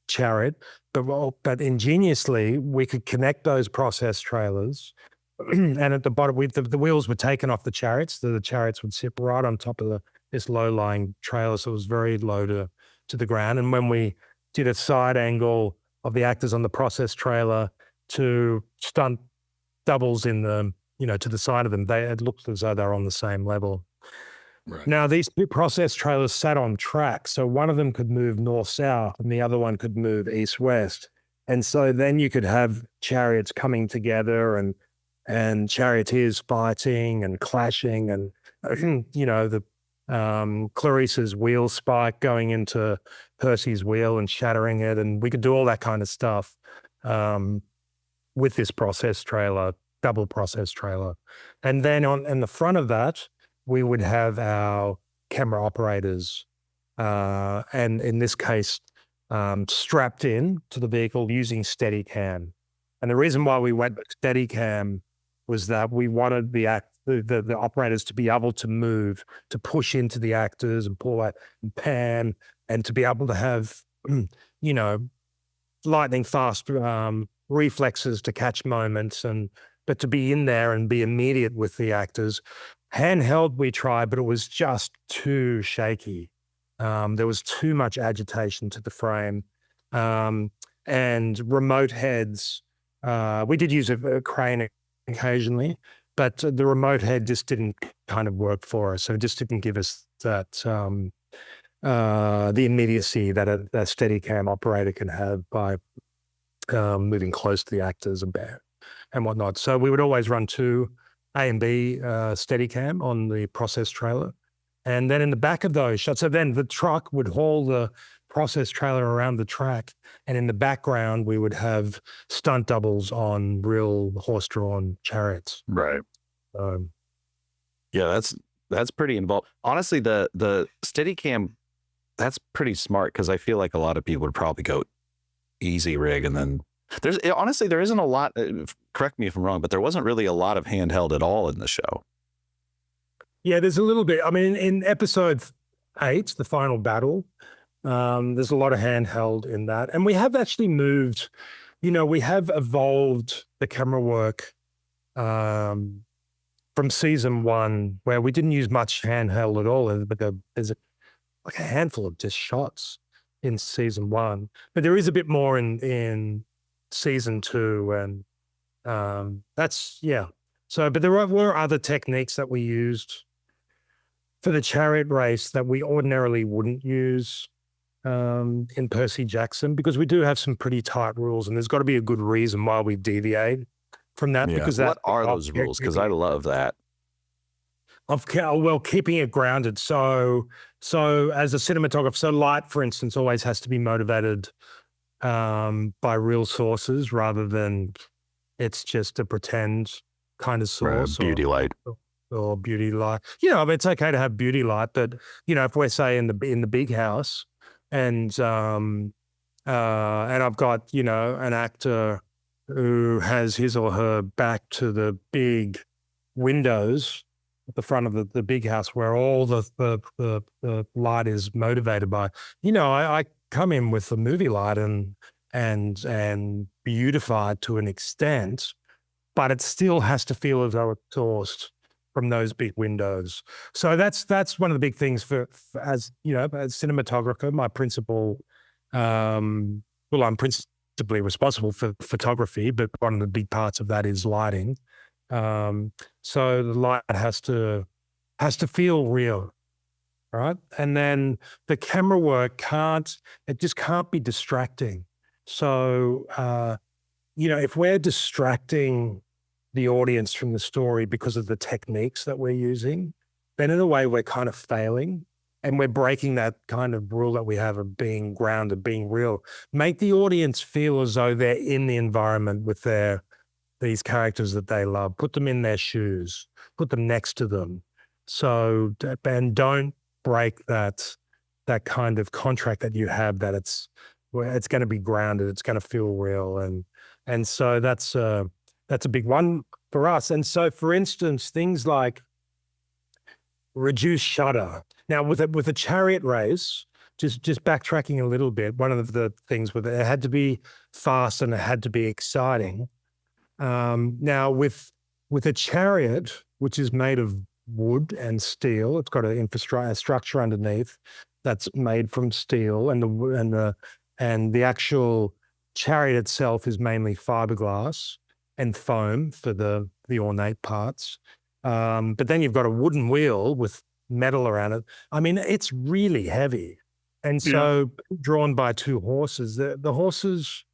Speaker 3: chariot, but ingeniously we could connect those process trailers. And at the bottom, the wheels were taken off the chariots. The chariots would sit right on top of this low-lying trailer, so it was very low to the ground. And when we did a side angle of the actors on the process trailer to stunt doubles in the, to the side of them, it looked as though they were on the same level.
Speaker 2: Right.
Speaker 3: Now, these 2 process trailers sat on tracks, so one of them could move north-south and the other one could move east-west. And so then you could have chariots coming together and charioteers fighting and clashing and, the Clarice's wheel spike going into Percy's wheel and shattering it. And we could do all that kind of stuff with this process trailer, double process trailer. And then in the front of that, we would have our camera operators, and in this case, strapped in to the vehicle using Steadicam. And the reason why we went with Steadicam was that we wanted the operators to be able to move, to push into the actors and pull out and pan, and to be able to have, lightning fast reflexes to catch moments, but to be in there and be immediate with the actors. Handheld we tried, but it was just too shaky. There was too much agitation to the frame. And remote heads, we did use a crane occasionally, but the remote head just didn't kind of work for us. So it just didn't give us that, the immediacy that a Steadicam operator can have by moving close to the actors and whatnot. So we would always run 2 A and B Steadicam on the process trailer. And then in the back of those shots, so then the truck would haul the process trailer around the track. And in the background, we would have stunt doubles on real horse-drawn chariots.
Speaker 2: Right. Yeah, that's pretty involved. Honestly, the Steadicam, that's pretty smart, because I feel like a lot of people would probably go easy rig, and then honestly, there isn't a lot. Correct me if I'm wrong, but there wasn't really a lot of handheld at all in the show.
Speaker 3: Yeah, there's a little bit. I mean, in episode 8, the final battle, there's a lot of handheld in that, and we have actually moved. We have evolved the camera work from season 1, where we didn't use much handheld at all, but there's like a handful of just shots in season 1, but there is a bit more in season 2, and that's So, but there were other techniques that we used for the chariot race that we ordinarily wouldn't use in Percy Jackson, because we do have some pretty tight rules, and there's got to be a good reason why we deviate from that.
Speaker 2: Yeah.
Speaker 3: Because
Speaker 2: what are those rules? Because I love that.
Speaker 3: Well, keeping it grounded. So as a cinematographer, so light, for instance, always has to be motivated by real sources, rather than it's just a pretend kind of source.
Speaker 2: Beauty light.
Speaker 3: Or beauty light. I mean, it's okay to have beauty light, but if we're, say, in the big house, and I've got an actor who has his or her back to the big windows at the front of the big house, where all the light is motivated by, I come in with the movie light and beautify it to an extent, but it still has to feel as though it's sourced from those big windows. So that's one of the big things as cinematographer. My principal, I'm principally responsible for photography, but one of the big parts of that is lighting. So the light has to feel real, right? And then the camera work can't be distracting. So if we're distracting the audience from the story because of the techniques that we're using, then in a way we're kind of failing, and we're breaking that kind of rule that we have of being grounded, being real. Make the audience feel as though they're in the environment with these characters that they love. Put them in their shoes, put them next to them. So, and don't break that kind of contract that you have, that it's going to be grounded, it's going to feel real. And so that's a big one for us. And so, for instance, things like reduce shutter. Now, with a chariot race, just backtracking a little bit, one of the things with it had to be fast and it had to be exciting. Now, with a chariot, which is made of wood and steel, it's got a structure underneath that's made from steel, and the actual chariot itself is mainly fiberglass and foam for the ornate parts. But then you've got a wooden wheel with metal around it. I mean, it's really heavy. And so drawn by 2 horses, the horses,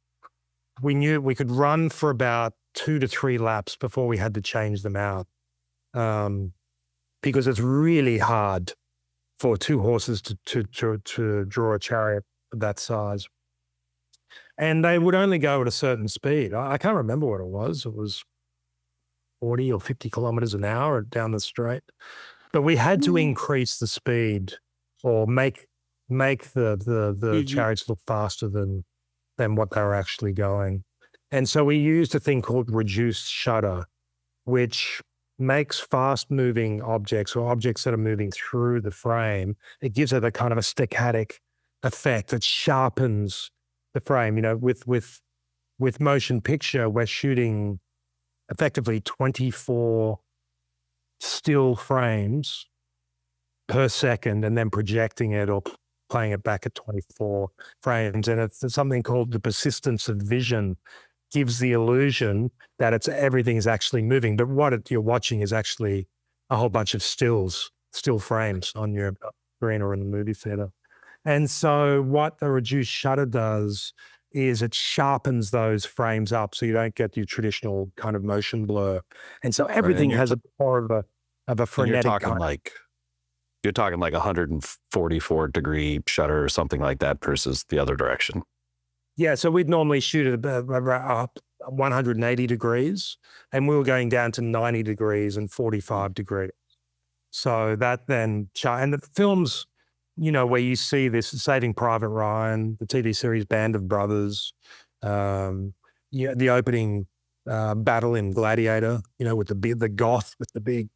Speaker 3: we knew we could run for about 2 to 3 laps before we had to change them out. Because it's really hard for 2 horses to draw a chariot of that size. And they would only go at a certain speed. I can't remember what it was. It was 40 or 50 kilometers an hour down the straight. But we had to increase the speed, or make the chariots look faster than what they were actually going. And so we used a thing called reduced shutter, which makes fast-moving objects, or objects that are moving through the frame, it gives it a kind of a staccatic effect. It sharpens the frame. With motion picture, we're shooting effectively 24 still frames per second, and then projecting it or playing it back at 24 frames. And it's something called the persistence of vision, gives the illusion that everything is actually moving, but what you're watching is actually a whole bunch of still frames on your screen or in the movie theater. And so what the reduced shutter does is it sharpens those frames up, so you don't get your traditional kind of motion blur. And so everything has a more of a frenetic
Speaker 2: you're talking like 144 degree shutter or something like that versus the other direction.
Speaker 3: Yeah, so we'd normally shoot at 180 degrees, and we were going down to 90 degrees and 45 degrees. So that then, and the films, where you see this, Saving Private Ryan, the TV series Band of Brothers, the opening battle in Gladiator, with the goth with the big,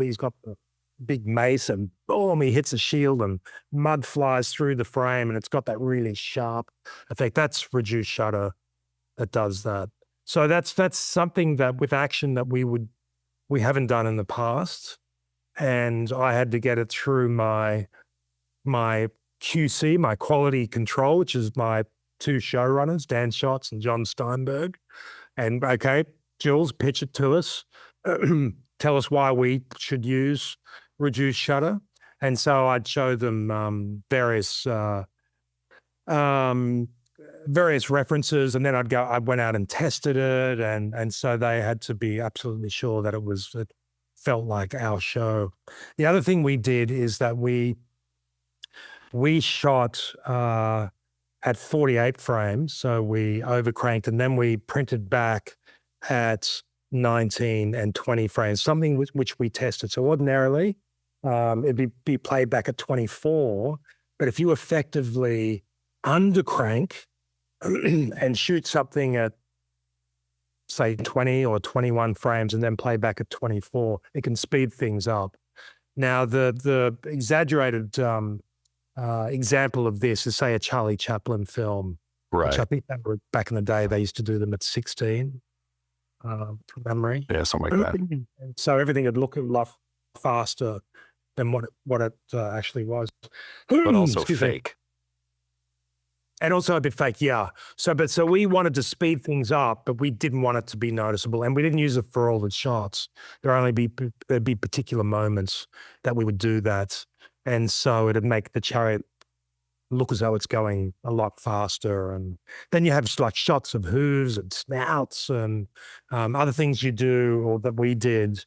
Speaker 3: he's got the big mace and boom, he hits a shield and mud flies through the frame and it's got that really sharp effect. That's reduced shutter that does that. So that's something that with action that we haven't done in the past. And I had to get it through my QC, my quality control, which is my two showrunners, Dan Schatz and John Steinberg. And okay, Jules, pitch it to us. Tell us why we should use reduced shutter. And so I'd show them various references, and then I went out and tested it, and so they had to be absolutely sure that it felt like our show. The other thing we did is that we shot at 48 frames, so we overcranked, and then we printed back at 19 and 20 frames, something which we tested. So ordinarily, it'd be played back at 24, but if you effectively undercrank and shoot something at, say, 20 or 21 frames and then play back at 24, it can speed things up. Now, the exaggerated example of this is, say, a Charlie Chaplin film,
Speaker 2: Right.
Speaker 3: which I think back in the day, they used to do them at 16, from memory.
Speaker 2: Yeah, something like that.
Speaker 3: And so everything would look a lot faster than what it actually was.
Speaker 2: But also
Speaker 3: Excuse me.
Speaker 2: fake.
Speaker 3: And also a bit fake, yeah. So we wanted to speed things up, but we didn't want it to be noticeable, and we didn't use it for all the shots. There'd be particular moments that we would do that, and so it'd make the chariot look as though it's going a lot faster. And then you have like shots of hooves and snouts and other things you do, or that we did.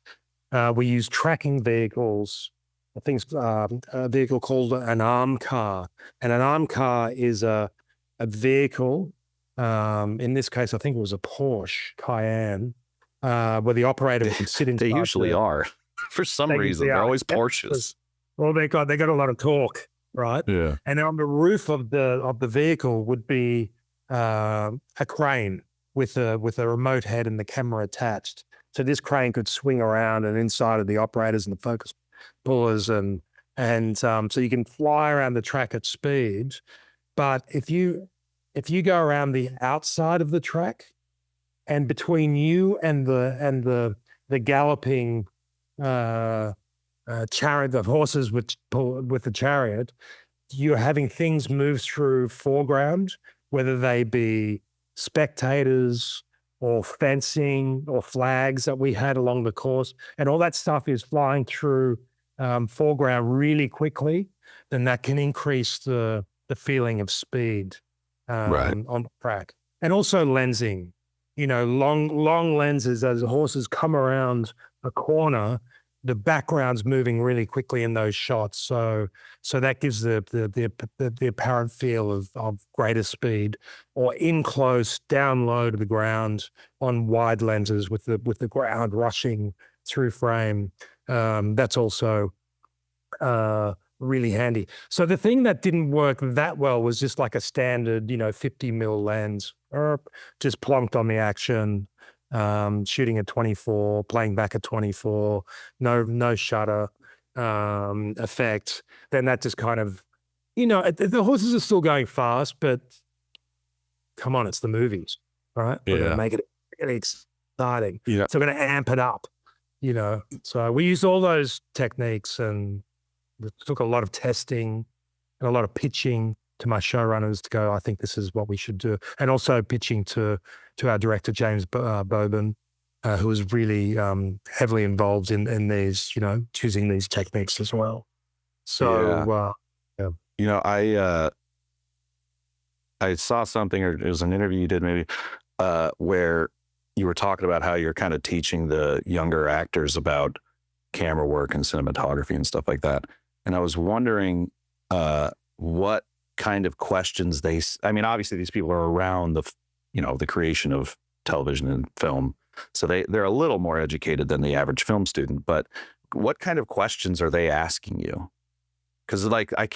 Speaker 3: We used tracking vehicles. A vehicle called an arm car, and an arm car is a vehicle. In this case, I think it was a Porsche Cayenne, where the operator would sit inside.
Speaker 2: They usually are. For some reason, they're always Porsches.
Speaker 3: Well, they got a lot of torque, right?
Speaker 2: Yeah.
Speaker 3: And on the roof of the vehicle would be a crane with a remote head and the camera attached. So this crane could swing around, and inside of the operators and the focus pullers, and so you can fly around the track at speed. But if you go around the outside of the track, and between you and the galloping chariot, the horses with the chariot, you're having things move through foreground, whether they be spectators or fencing or flags that we had along the course, and all that stuff is flying through foreground really quickly, then that can increase the feeling of speed on the track. And also lensing, long lenses as the horses come around a corner, the background's moving really quickly in those shots. So that gives the apparent feel of greater speed, or in close, down low to the ground on wide lenses with the ground rushing through frame. That's also really handy. So the thing that didn't work that well was just like a standard, 50 mil lens, just plonked on the action, shooting at 24, playing back at 24, no shutter effect. Then that just kind of, the horses are still going fast, but come on, it's the movies, all right? We're going to make it really exciting.
Speaker 2: Yeah.
Speaker 3: So we're going to amp it up, So we used all those techniques, and it took a lot of testing and a lot of pitching to my showrunners to go, I think this is what we should do. And also pitching to our director, James Boban, who was really heavily involved in these, choosing these techniques as well. So,
Speaker 2: yeah. I saw something, or it was an interview you did maybe, where you were talking about how you're kind of teaching the younger actors about camera work and cinematography and stuff like that. And I was wondering what kind of questions obviously these people are around the creation of television and film. So they're a little more educated than the average film student. But what kind of questions are they asking you? Because like I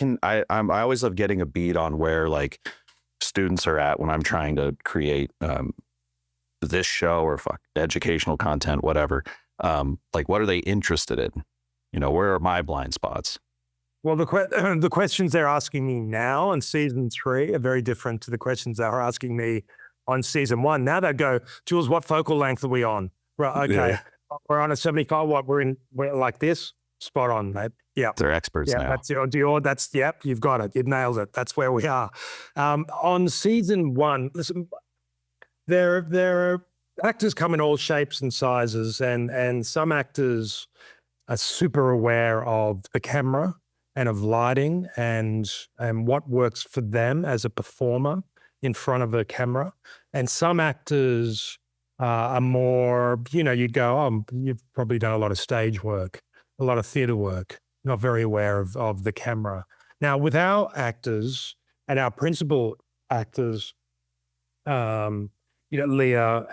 Speaker 2: always love getting a beat on where like students are at when I'm trying to create this show or educational content, whatever. Like what are they interested in? You know, where are my blind spots?
Speaker 3: Well, the questions they're asking me now on season 3 are very different to the questions they were asking me on season 1. Now they go, Jules, what focal length are we on? Right, okay,
Speaker 2: Yeah.
Speaker 3: we're on a 75. What we're like this? Spot on, mate. Yeah,
Speaker 2: They're experts now.
Speaker 3: That's yep, you've got it. You've nailed it. That's where we are. On season 1, listen, there are actors come in all shapes and sizes, and some actors are super aware of the camera and of lighting and what works for them as a performer in front of a camera. And some actors are more, you'd go, oh, you've probably done a lot of stage work, a lot of theater work, not very aware of the camera. Now, with our actors and our principal actors, Leah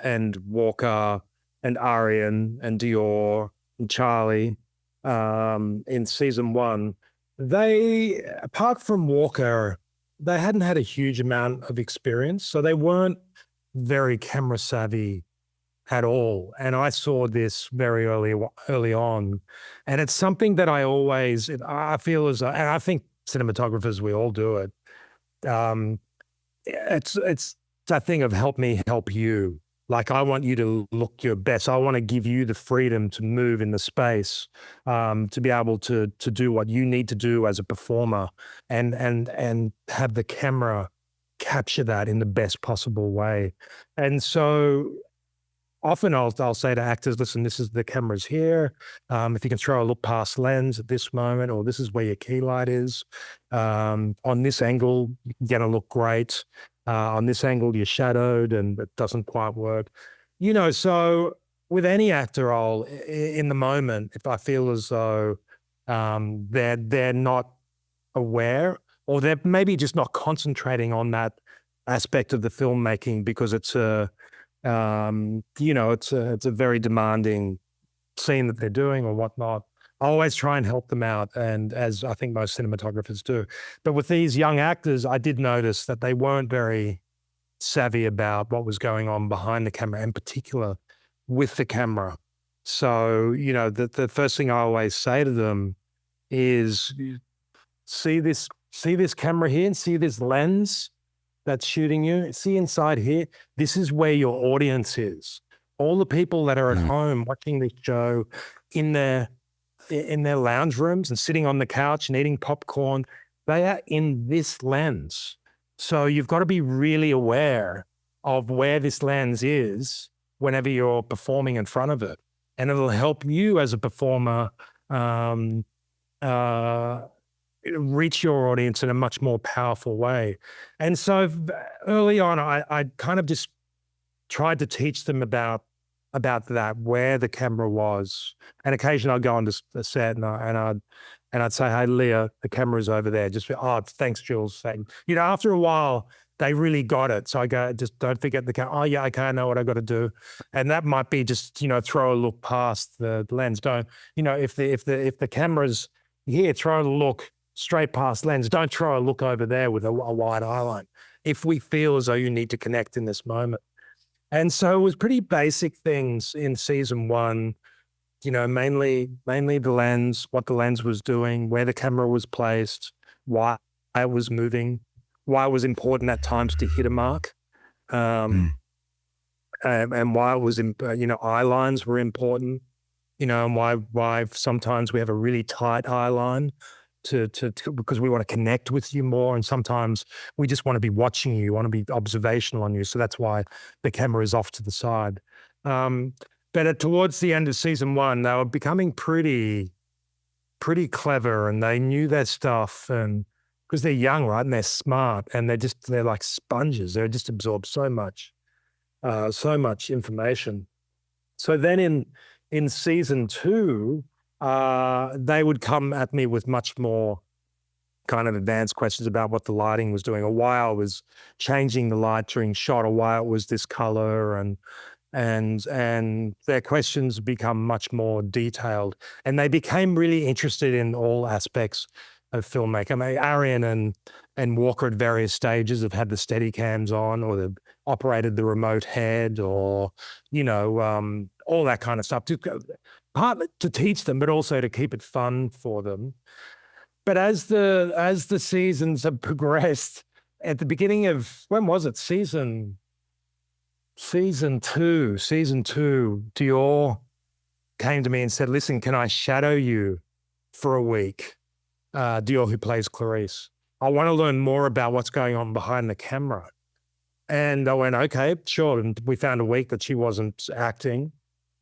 Speaker 3: and Walker and Arian and Dior and Charlie, in season 1, they, apart from Walker, they hadn't had a huge amount of experience. So they weren't very camera savvy at all. And I saw this very early on. And it's something that I feel and I think cinematographers, we all do it. It's a thing of help me help you. Like, I want you to look your best. I want to give you the freedom to move in the space, to be able to do what you need to do as a performer, and have the camera capture that in the best possible way. And so often I'll say to actors, listen, the camera's here. If you can throw a look past lens at this moment, or this is where your key light is. On this angle, you're going to look great. On this angle, you're shadowed and it doesn't quite work. So with any actor role, in the moment, if I feel as though they're not aware, or they're maybe just not concentrating on that aspect of the filmmaking because it's a very demanding scene that they're doing or whatnot, I always try and help them out, and as I think most cinematographers do. But with these young actors, I did notice that they weren't very savvy about what was going on behind the camera, in particular with the camera. So, the first thing I always say to them is, see this camera here, and see this lens that's shooting you? See inside here? This is where your audience is. All the people that are at home watching this show in their lounge rooms and sitting on the couch and eating popcorn, they are in this lens. So you've got to be really aware of where this lens is whenever you're performing in front of it. And it'll help you as a performer reach your audience in a much more powerful way. And so early on, I kind of just tried to teach them about that, where the camera was. And occasionally I'd go on to the set and I'd say, hey, Leah, the camera's over there. Just, oh, thanks, Jules. After a while, they really got it. So I go, just don't forget the camera. Oh, yeah, okay, I know what I got to do. And that might be just, throw a look past the lens. Don't, if the camera's here, throw a look straight past lens. Don't throw a look over there with a wide eye line. If we feel as though you need to connect in this moment. And so it was pretty basic things in season 1, mainly the lens, what the lens was doing, where the camera was placed, why it was moving, why it was important at times to hit a mark, and why it was, eye lines were important, and why sometimes we have a really tight eye line because we want to connect with you more. And sometimes we just want to be watching you, want to be observational on you. So that's why the camera is off to the side. But towards the end of season 1, they were becoming pretty clever, and they knew their stuff, and because they're young, right? And they're smart, and they're like sponges. They just absorb so much information. So then in season 2, they would come at me with much more kind of advanced questions about what the lighting was doing, or why I was changing the light during shot, or why it was this color, and their questions become much more detailed, and they became really interested in all aspects of filmmaking. I mean, Arian and Walker at various stages have had the steady cams on, or they've operated the remote head, or, all that kind of stuff, partly to teach them, but also to keep it fun for them. But as the seasons have progressed, at the beginning of, when was it? Season two, Dior came to me and said, listen, can I shadow you for a week? Dior, who plays Clarice. I want to learn more about what's going on behind the camera. And I went, okay, sure. And we found a week that she wasn't acting.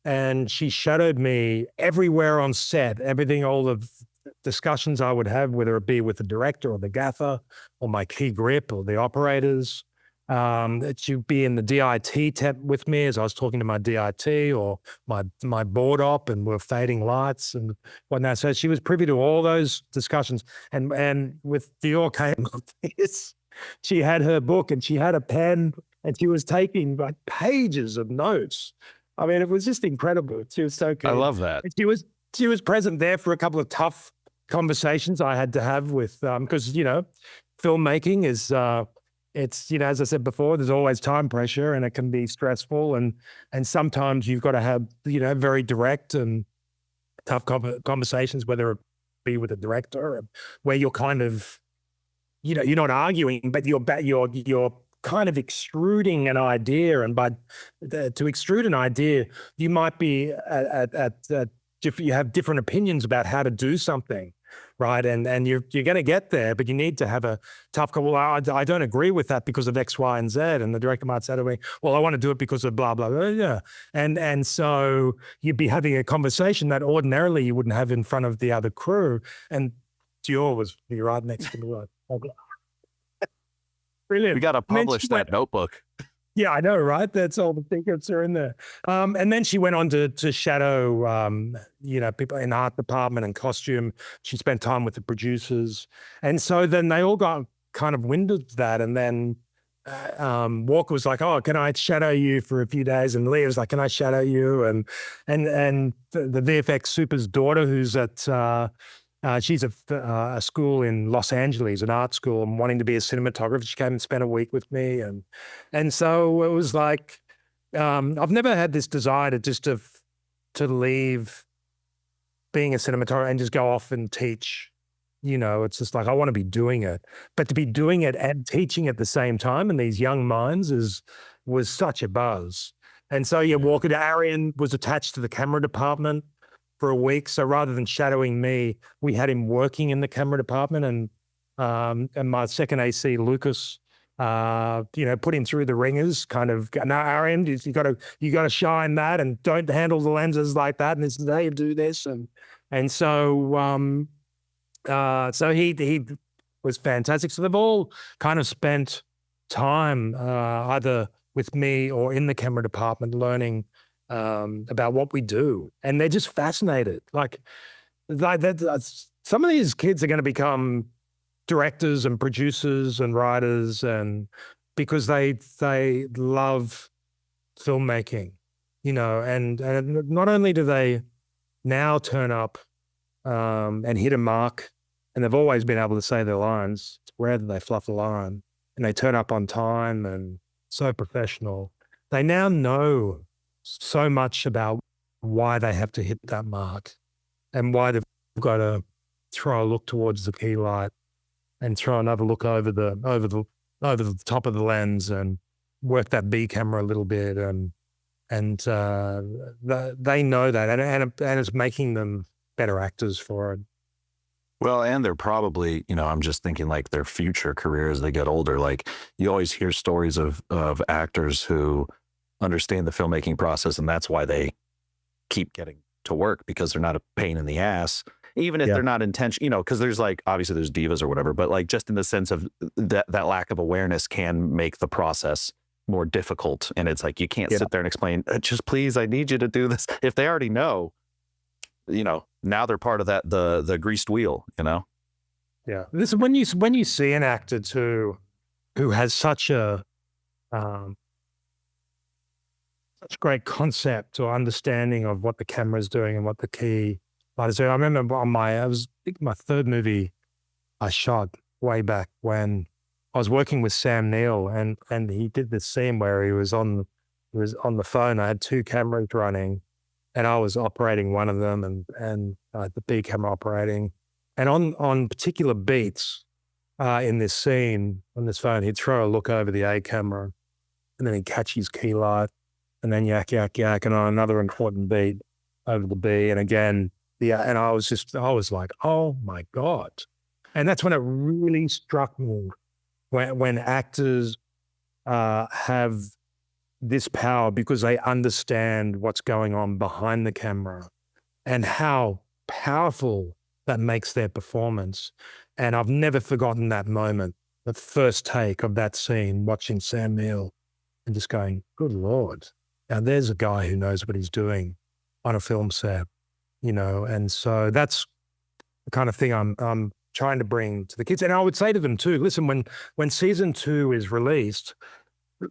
Speaker 3: And she shadowed me everywhere on set, everything, all the discussions I would have, whether it be with the director or the gaffer or my key grip or the operators. She'd be in the DIT tent with me as I was talking to my DIT or my board op, and we're fading lights and whatnot. So she was privy to all those discussions. And with Dior came this, she had her book and she had a pen and she was taking like pages of notes. I mean, it was just incredible. She was so good.
Speaker 2: I love that.
Speaker 3: She was present there for a couple of tough conversations I had to have with, because, filmmaking is, it's, as I said before, there's always time pressure and it can be stressful. And sometimes you've got to have, very direct and tough conversations, whether it be with a director, where you're kind of, you're not arguing, but you're kind of extruding an idea. And to extrude an idea, you might be you have different opinions about how to do something, right? And you're going to get there, but you need to have a tough call. Well, I don't agree with that because of X, Y, and Z. And the director might say to me, well, I want to do it because of blah, blah, blah. Yeah. And so you'd be having a conversation that ordinarily you wouldn't have in front of the other crew. And Dior was right next to me. Brilliant.
Speaker 2: We got to publish that notebook.
Speaker 3: Yeah, I know, right? That's all the secrets are in there. And then she went on to shadow, people in the art department and costume. She spent time with the producers. And so then they all got kind of wind of that. And then Walker was like, oh, can I shadow you for a few days? And Leah was like, can I shadow you? And the VFX super's daughter, who's at... she's a school in Los Angeles, an art school, and wanting to be a cinematographer. She came and spent a week with me. And so it was like, I've never had this desire to leave being a cinematographer and just go off and teach. It's just like, I want to be doing it. But to be doing it and teaching at the same time in these young minds was such a buzz. And so, Walker Arian was attached to the camera department for a week. So rather than shadowing me, we had him working in the camera department, and my second AC, Lucas, put him through the ringers, kind of, no, Arian, you got to shine that and don't handle the lenses like that. And this is how you do this. And so he was fantastic. So they've all kind of spent time either with me or in the camera department learning about what we do, and they're just fascinated. Like some of these kids are going to become directors and producers and writers, and because they love filmmaking, and not only do they now turn up and hit a mark, and they've always been able to say their lines. It's rare that they fluff the line, and they turn up on time and so professional. They now know so much about why they have to hit that mark and why they've got to throw a look towards the key light and throw another look over the top of the lens and work that B camera a little bit, and they know that, and it's making them better actors for it.
Speaker 2: Well, and they're probably, I'm just thinking like their future career as they get older. Like you always hear stories of actors who understand the filmmaking process, and that's why they keep getting to work, because they're not a pain in the ass, even if they're not intentional, because there's like, obviously there's divas or whatever, but like just in the sense of that lack of awareness can make the process more difficult. And it's like, you can't sit there and explain, just please, I need you to do this. If they already know, now they're part of that, the greased wheel,
Speaker 3: Yeah. Listen, when you see an actor too, who has such a such great concept or understanding of what the camera is doing and what the key light is doing. I remember I think my third movie I shot way back when I was working with Sam Neill, and he did this scene where he was on the phone. I had two cameras running, and I was operating one of them, and the B camera operating. And on particular beats in this scene on this phone, he'd throw a look over the A camera, and then he'd catch his key light, and then yak, yak, yak, and on another important beat over the B. And again, and I was like, oh my God. And that's when it really struck me when actors have this power because they understand what's going on behind the camera and how powerful that makes their performance. And I've never forgotten that moment, the first take of that scene, watching Sam Neill and just going, good Lord. Now there's a guy who knows what he's doing on a film set, and so that's the kind of thing I'm trying to bring to the kids. And I would say to them too, listen, when season 2 is released,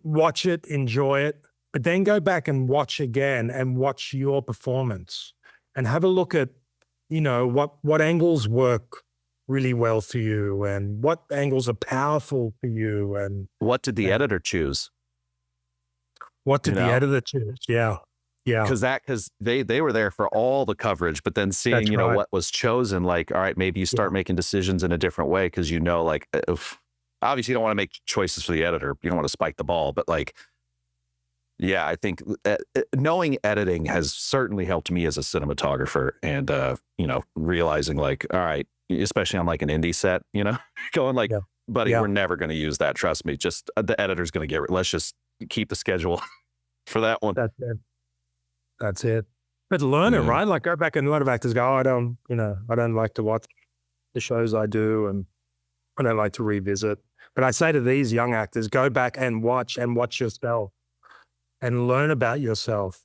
Speaker 3: watch it, enjoy it, but then go back and watch again and watch your performance and have a look at, what angles work really well for you and what angles are powerful for you. And
Speaker 2: what did the editor choose?
Speaker 3: What did the editor choose? Yeah. Yeah.
Speaker 2: Because they were there for all the coverage, but then seeing,
Speaker 3: right.
Speaker 2: what was chosen, like, all right, maybe you start making decisions in a different way because like, obviously you don't want to make choices for the editor. You don't want to spike the ball, but like, yeah, I think knowing editing has certainly helped me as a cinematographer and, realizing like, all right, especially on like an indie set, going like, buddy, we're never going to use that. Trust me. Just the editor's going to let's just keep the schedule for that one.
Speaker 3: That's it. But learn it, right? Like go back, and a lot of actors go, I don't like to watch the shows I do, and I don't like to revisit. But I say to these young actors, go back and watch yourself and learn about yourself.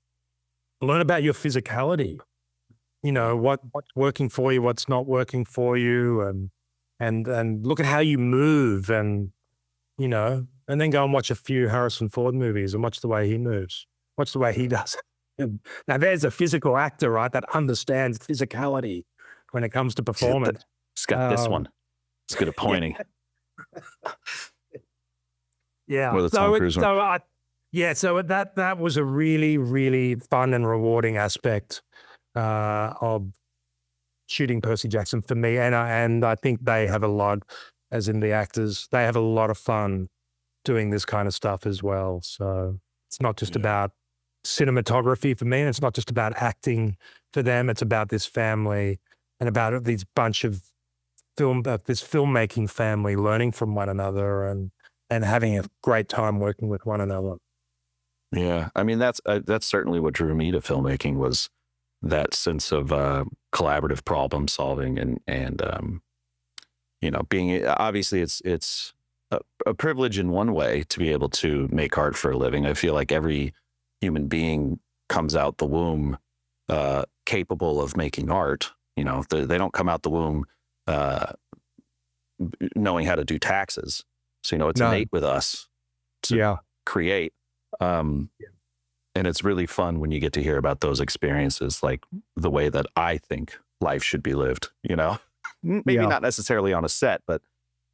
Speaker 3: Learn about your physicality. What's working for you, what's not working for you, and look at how you move, and and then go and watch a few Harrison Ford movies and watch the way he moves. Watch the way he does it. Now there's a physical actor, right, that understands physicality when it comes to performance.
Speaker 2: It's got this one. It's good at pointing.
Speaker 3: Yeah.
Speaker 2: Or the Tom Cruise one.
Speaker 3: So that was a really, really fun and rewarding aspect of shooting Percy Jackson for me, and I think they have a lot, as in the actors, they have a lot of fun doing this kind of stuff as well. So it's not just about cinematography for me, and it's not just about acting for them. It's about this family and about these bunch of this filmmaking family learning from one another and having a great time working with one another. Yeah,
Speaker 2: I mean that's certainly what drew me to filmmaking, was that sense of collaborative problem solving and being, obviously it's a privilege in one way to be able to make art for a living. I feel like every human being comes out the womb capable of making art. They don't come out the womb knowing how to do taxes. So, it's innate with us to create. And it's really fun when you get to hear about those experiences, like the way that I think life should be lived, maybe not necessarily on a set, but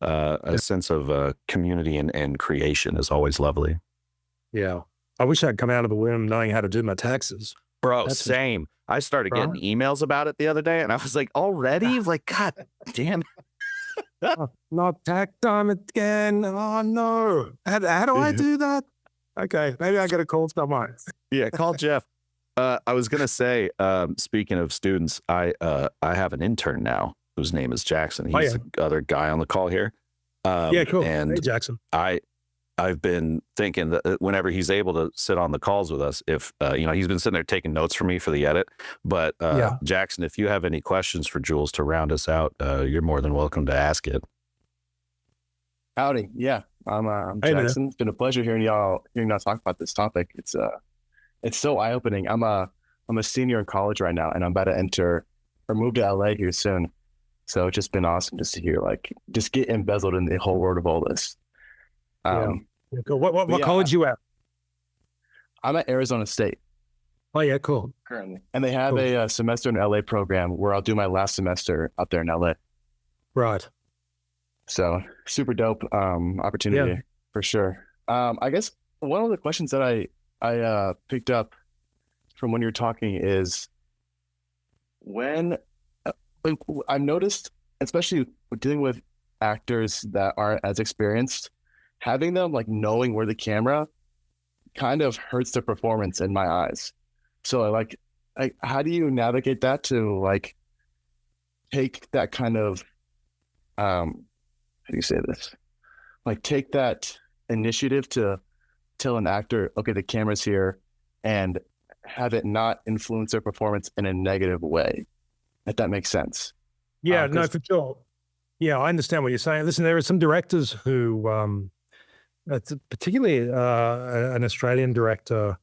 Speaker 2: a sense of community and creation is always lovely.
Speaker 3: Yeah. I wish I'd come out of the womb knowing how to do my taxes.
Speaker 2: Bro, same. I started getting emails about it the other day, and I was like, already? Like, God damn.
Speaker 3: Not tax time again. Oh, no. How do I do that? Okay, maybe I got to call someone.
Speaker 2: Yeah, call Jeff. I was going to say, speaking of students, I have an intern now whose name is Jackson. He's the other guy on the call here.
Speaker 3: Cool.
Speaker 2: And
Speaker 3: hey, Jackson.
Speaker 2: I've been thinking that whenever he's able to sit on the calls with us, if, he's been sitting there taking notes for me for the edit, but Jackson, if you have any questions for Jules to round us out, you're more than welcome to ask it.
Speaker 4: Howdy. Yeah. I'm Jackson. It's been a pleasure hearing y'all talk about this topic. It's so eye-opening. I'm a senior in college right now, and I'm about to enter or move to LA here soon. So it's just been awesome just to hear, like, just get embezzled in the whole world of all this.
Speaker 3: Yeah. Cool. What college you at?
Speaker 4: I'm at Arizona State.
Speaker 3: Oh yeah, cool.
Speaker 4: Currently. And they have a semester in LA program where I'll do my last semester up there in LA.
Speaker 3: Right.
Speaker 4: So super dope opportunity for sure. I guess one of the questions that I picked up from when you're talking is when I've noticed, especially dealing with actors that aren't as experienced, having them like knowing where the camera kind of hurts their performance in my eyes. So like how do you navigate that to like take that kind of how do you say this? Like take that initiative to tell an actor, okay, the camera's here, and have it not influence their performance in a negative way, if that makes sense.
Speaker 3: Yeah, no, for sure. Yeah, I understand what you're saying. Listen, there are some directors who, particularly an Australian director,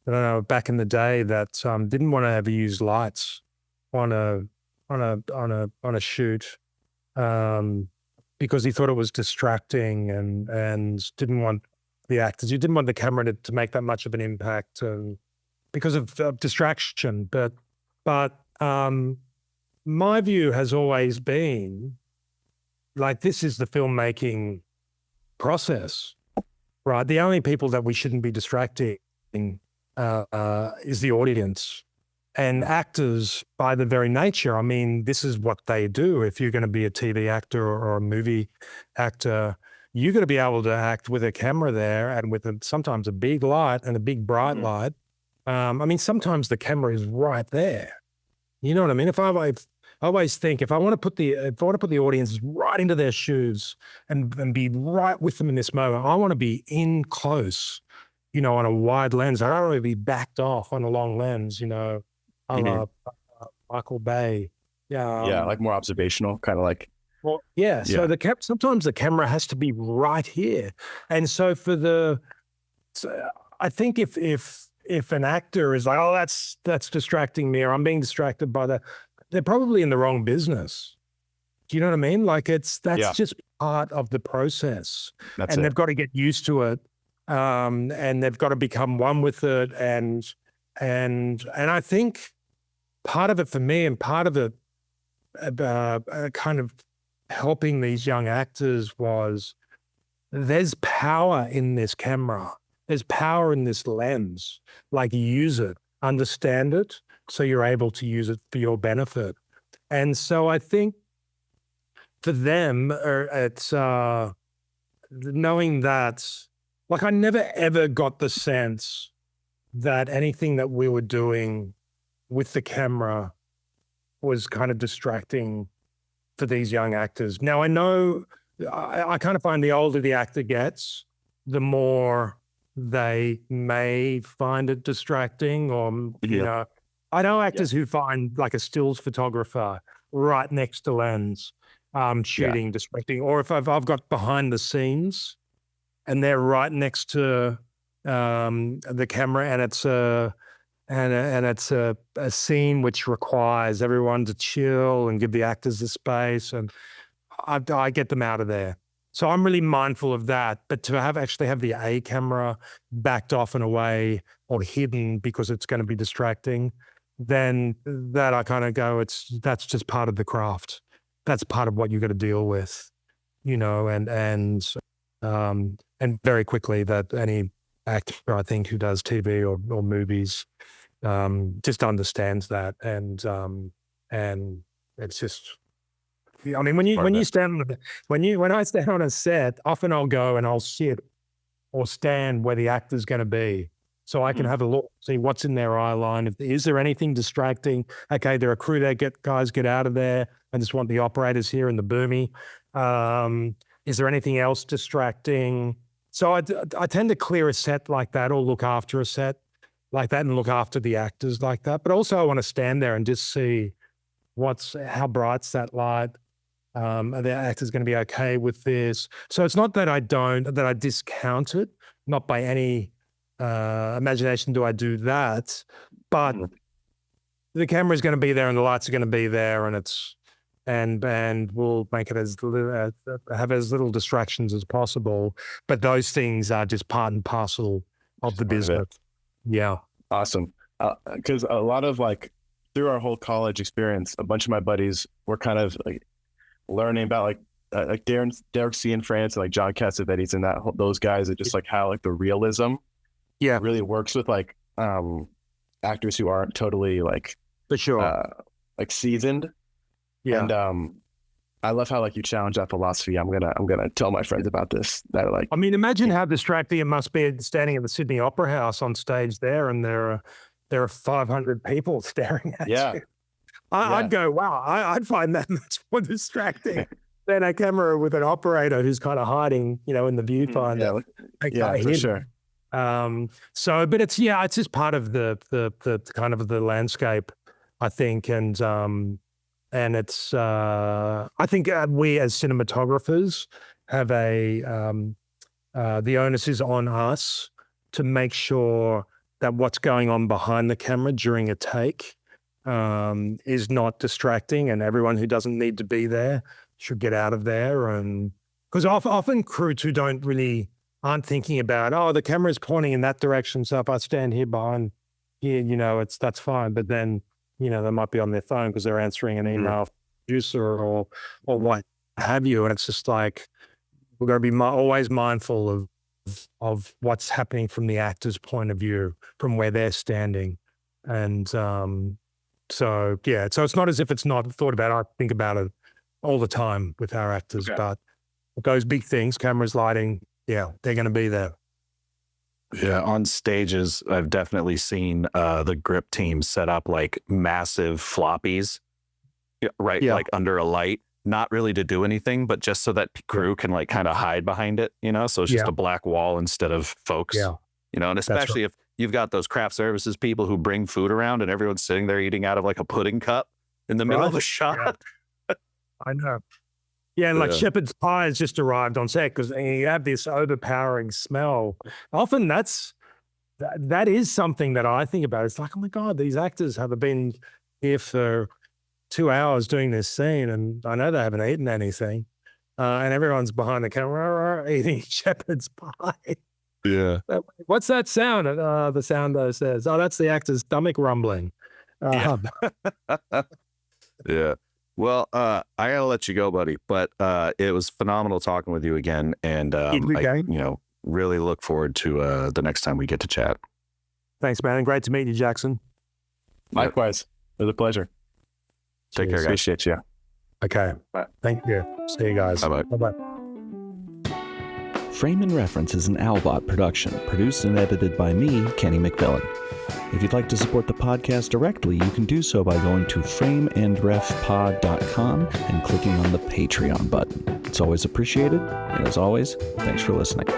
Speaker 3: I don't know, back in the day that didn't want to ever use lights on a shoot because he thought it was distracting and didn't want the actors. You didn't want the camera to make that much of an impact because of distraction. But my view has always been like this is the filmmaking process, right? The only people that we shouldn't be distracting is the audience. And actors, by the very nature, I mean, this is what they do. If you're going to be a TV actor or a movie actor, you're going to be able to act with a camera there and with sometimes a big light and a big bright light. I mean, sometimes the camera is right there. You know what I mean? I always think if I want to put the audience right into their shoes and be right with them in this moment, I want to be in close, you know, on a wide lens. I don't want to be backed off on a long lens, you know. Michael Bay.
Speaker 4: Yeah, like more observational, kind of like.
Speaker 3: Well, yeah. So sometimes the camera has to be right here, and so I think if an actor is like, oh, that's distracting me, or I'm being distracted by that, they're probably in the wrong business. Do you know what I mean? Like that's just part of the process, they've got to get used to it, and they've got to become one with it, and I think. Part of it for me and part of it kind of helping these young actors was there's power in this camera. There's power in this lens. Like use it, understand it, so you're able to use it for your benefit. And so I think for them, it's knowing that, like I never ever got the sense that anything that we were doing with the camera was kind of distracting for these young actors. Now, I know, I kind of find the older the actor gets, the more they may find it distracting or, you know, I know actors who find like a stills photographer right next to lens shooting distracting, or if I've got behind the scenes and they're right next to the camera and it's it's a scene which requires everyone to chill and give the actors the space, and I get them out of there. So I'm really mindful of that. But to actually have the A camera backed off and away or hidden because it's going to be distracting, then that I kind of go, that's just part of the craft. That's part of what you got to deal with, you know, and very quickly that any actor, I think, who does TV or movies just understands that, and it's just, I mean, when I stand on a set, often I'll go and I'll sit or stand where the actor's going to be, so I can have a look, see what's in their eye line. Is there anything distracting? Okay, there are crew there. Guys, get out of there. I just want the operators here in the boomy. Is there anything else distracting? So I tend to clear a set like that or look after a set like that and look after the actors like that. But also I want to stand there and just see how bright's that light. Are the actors going to be okay with this? So it's not that I discount it, not by any imagination do I do that, but the camera is going to be there and the lights are going to be there, and it's and we'll make it have as little distractions as possible. But those things are just part and parcel of the business. Yeah.
Speaker 4: Awesome. Because a lot of through our whole college experience, a bunch of my buddies were kind of learning about Derek C. in France, and John Cassavetes and those guys are just how the realism really works with actors who aren't totally
Speaker 3: for sure
Speaker 4: seasoned. Yeah. And I love how you challenge that philosophy. I'm gonna tell my friends about this. That I mean,
Speaker 3: imagine how distracting it must be standing at the Sydney Opera House on stage there, and there are 500 people staring at you. I'd go, wow, I'd find that much more distracting than a camera with an operator who's kind of hiding, in the viewfinder.
Speaker 4: For sure.
Speaker 3: But it's just part of the kind of the landscape, I think, and it's I think we as cinematographers have the onus is on us to make sure that what's going on behind the camera during a take is not distracting, and everyone who doesn't need to be there should get out of there. And because often crews who aren't thinking about, the camera's pointing in that direction, so if I stand here behind here, that's fine. But then, they might be on their phone because they're answering an email from the producer or what have you. And it's just we're going to be always mindful of what's happening from the actor's point of view, from where they're standing. And so it's not as if it's not thought about. I think about it all the time with our actors, but those big things, cameras, lighting, they're going to be there.
Speaker 2: Yeah, on stages, I've definitely seen the grip team set up massive floppies, under a light, not really to do anything, but just so that crew can kind of hide behind it, so it's just a black wall instead of folks, and especially if you've got those craft services people who bring food around and everyone's sitting there eating out of a pudding cup in the middle of a shot.
Speaker 3: Yeah. I know. Yeah, and shepherd's pie has just arrived on set because you have this overpowering smell. Often that is something that I think about. It's oh my God, these actors have been here for 2 hours doing this scene, and I know they haven't eaten anything, and everyone's behind the camera eating shepherd's pie.
Speaker 2: Yeah.
Speaker 3: What's that sound? The sounder says, that's the actor's stomach rumbling.
Speaker 2: Yeah. Well, I gotta let you go, buddy, but it was phenomenal talking with you again, and I really look forward to the next time we get to chat.
Speaker 3: Thanks, man. Great to meet you, Jackson.
Speaker 4: Likewise. It was a pleasure.
Speaker 2: Take care, guys.
Speaker 4: Appreciate you.
Speaker 3: Okay.
Speaker 2: Bye.
Speaker 3: Thank you. See you guys.
Speaker 2: Bye-bye.
Speaker 3: Bye-bye.
Speaker 1: Frame and Reference is an Owlbot production, produced and edited by me, Kenny McMillan. If you'd like to support the podcast directly, you can do so by going to frameandrefpod.com and clicking on the Patreon button. It's always appreciated, and as always, thanks for listening.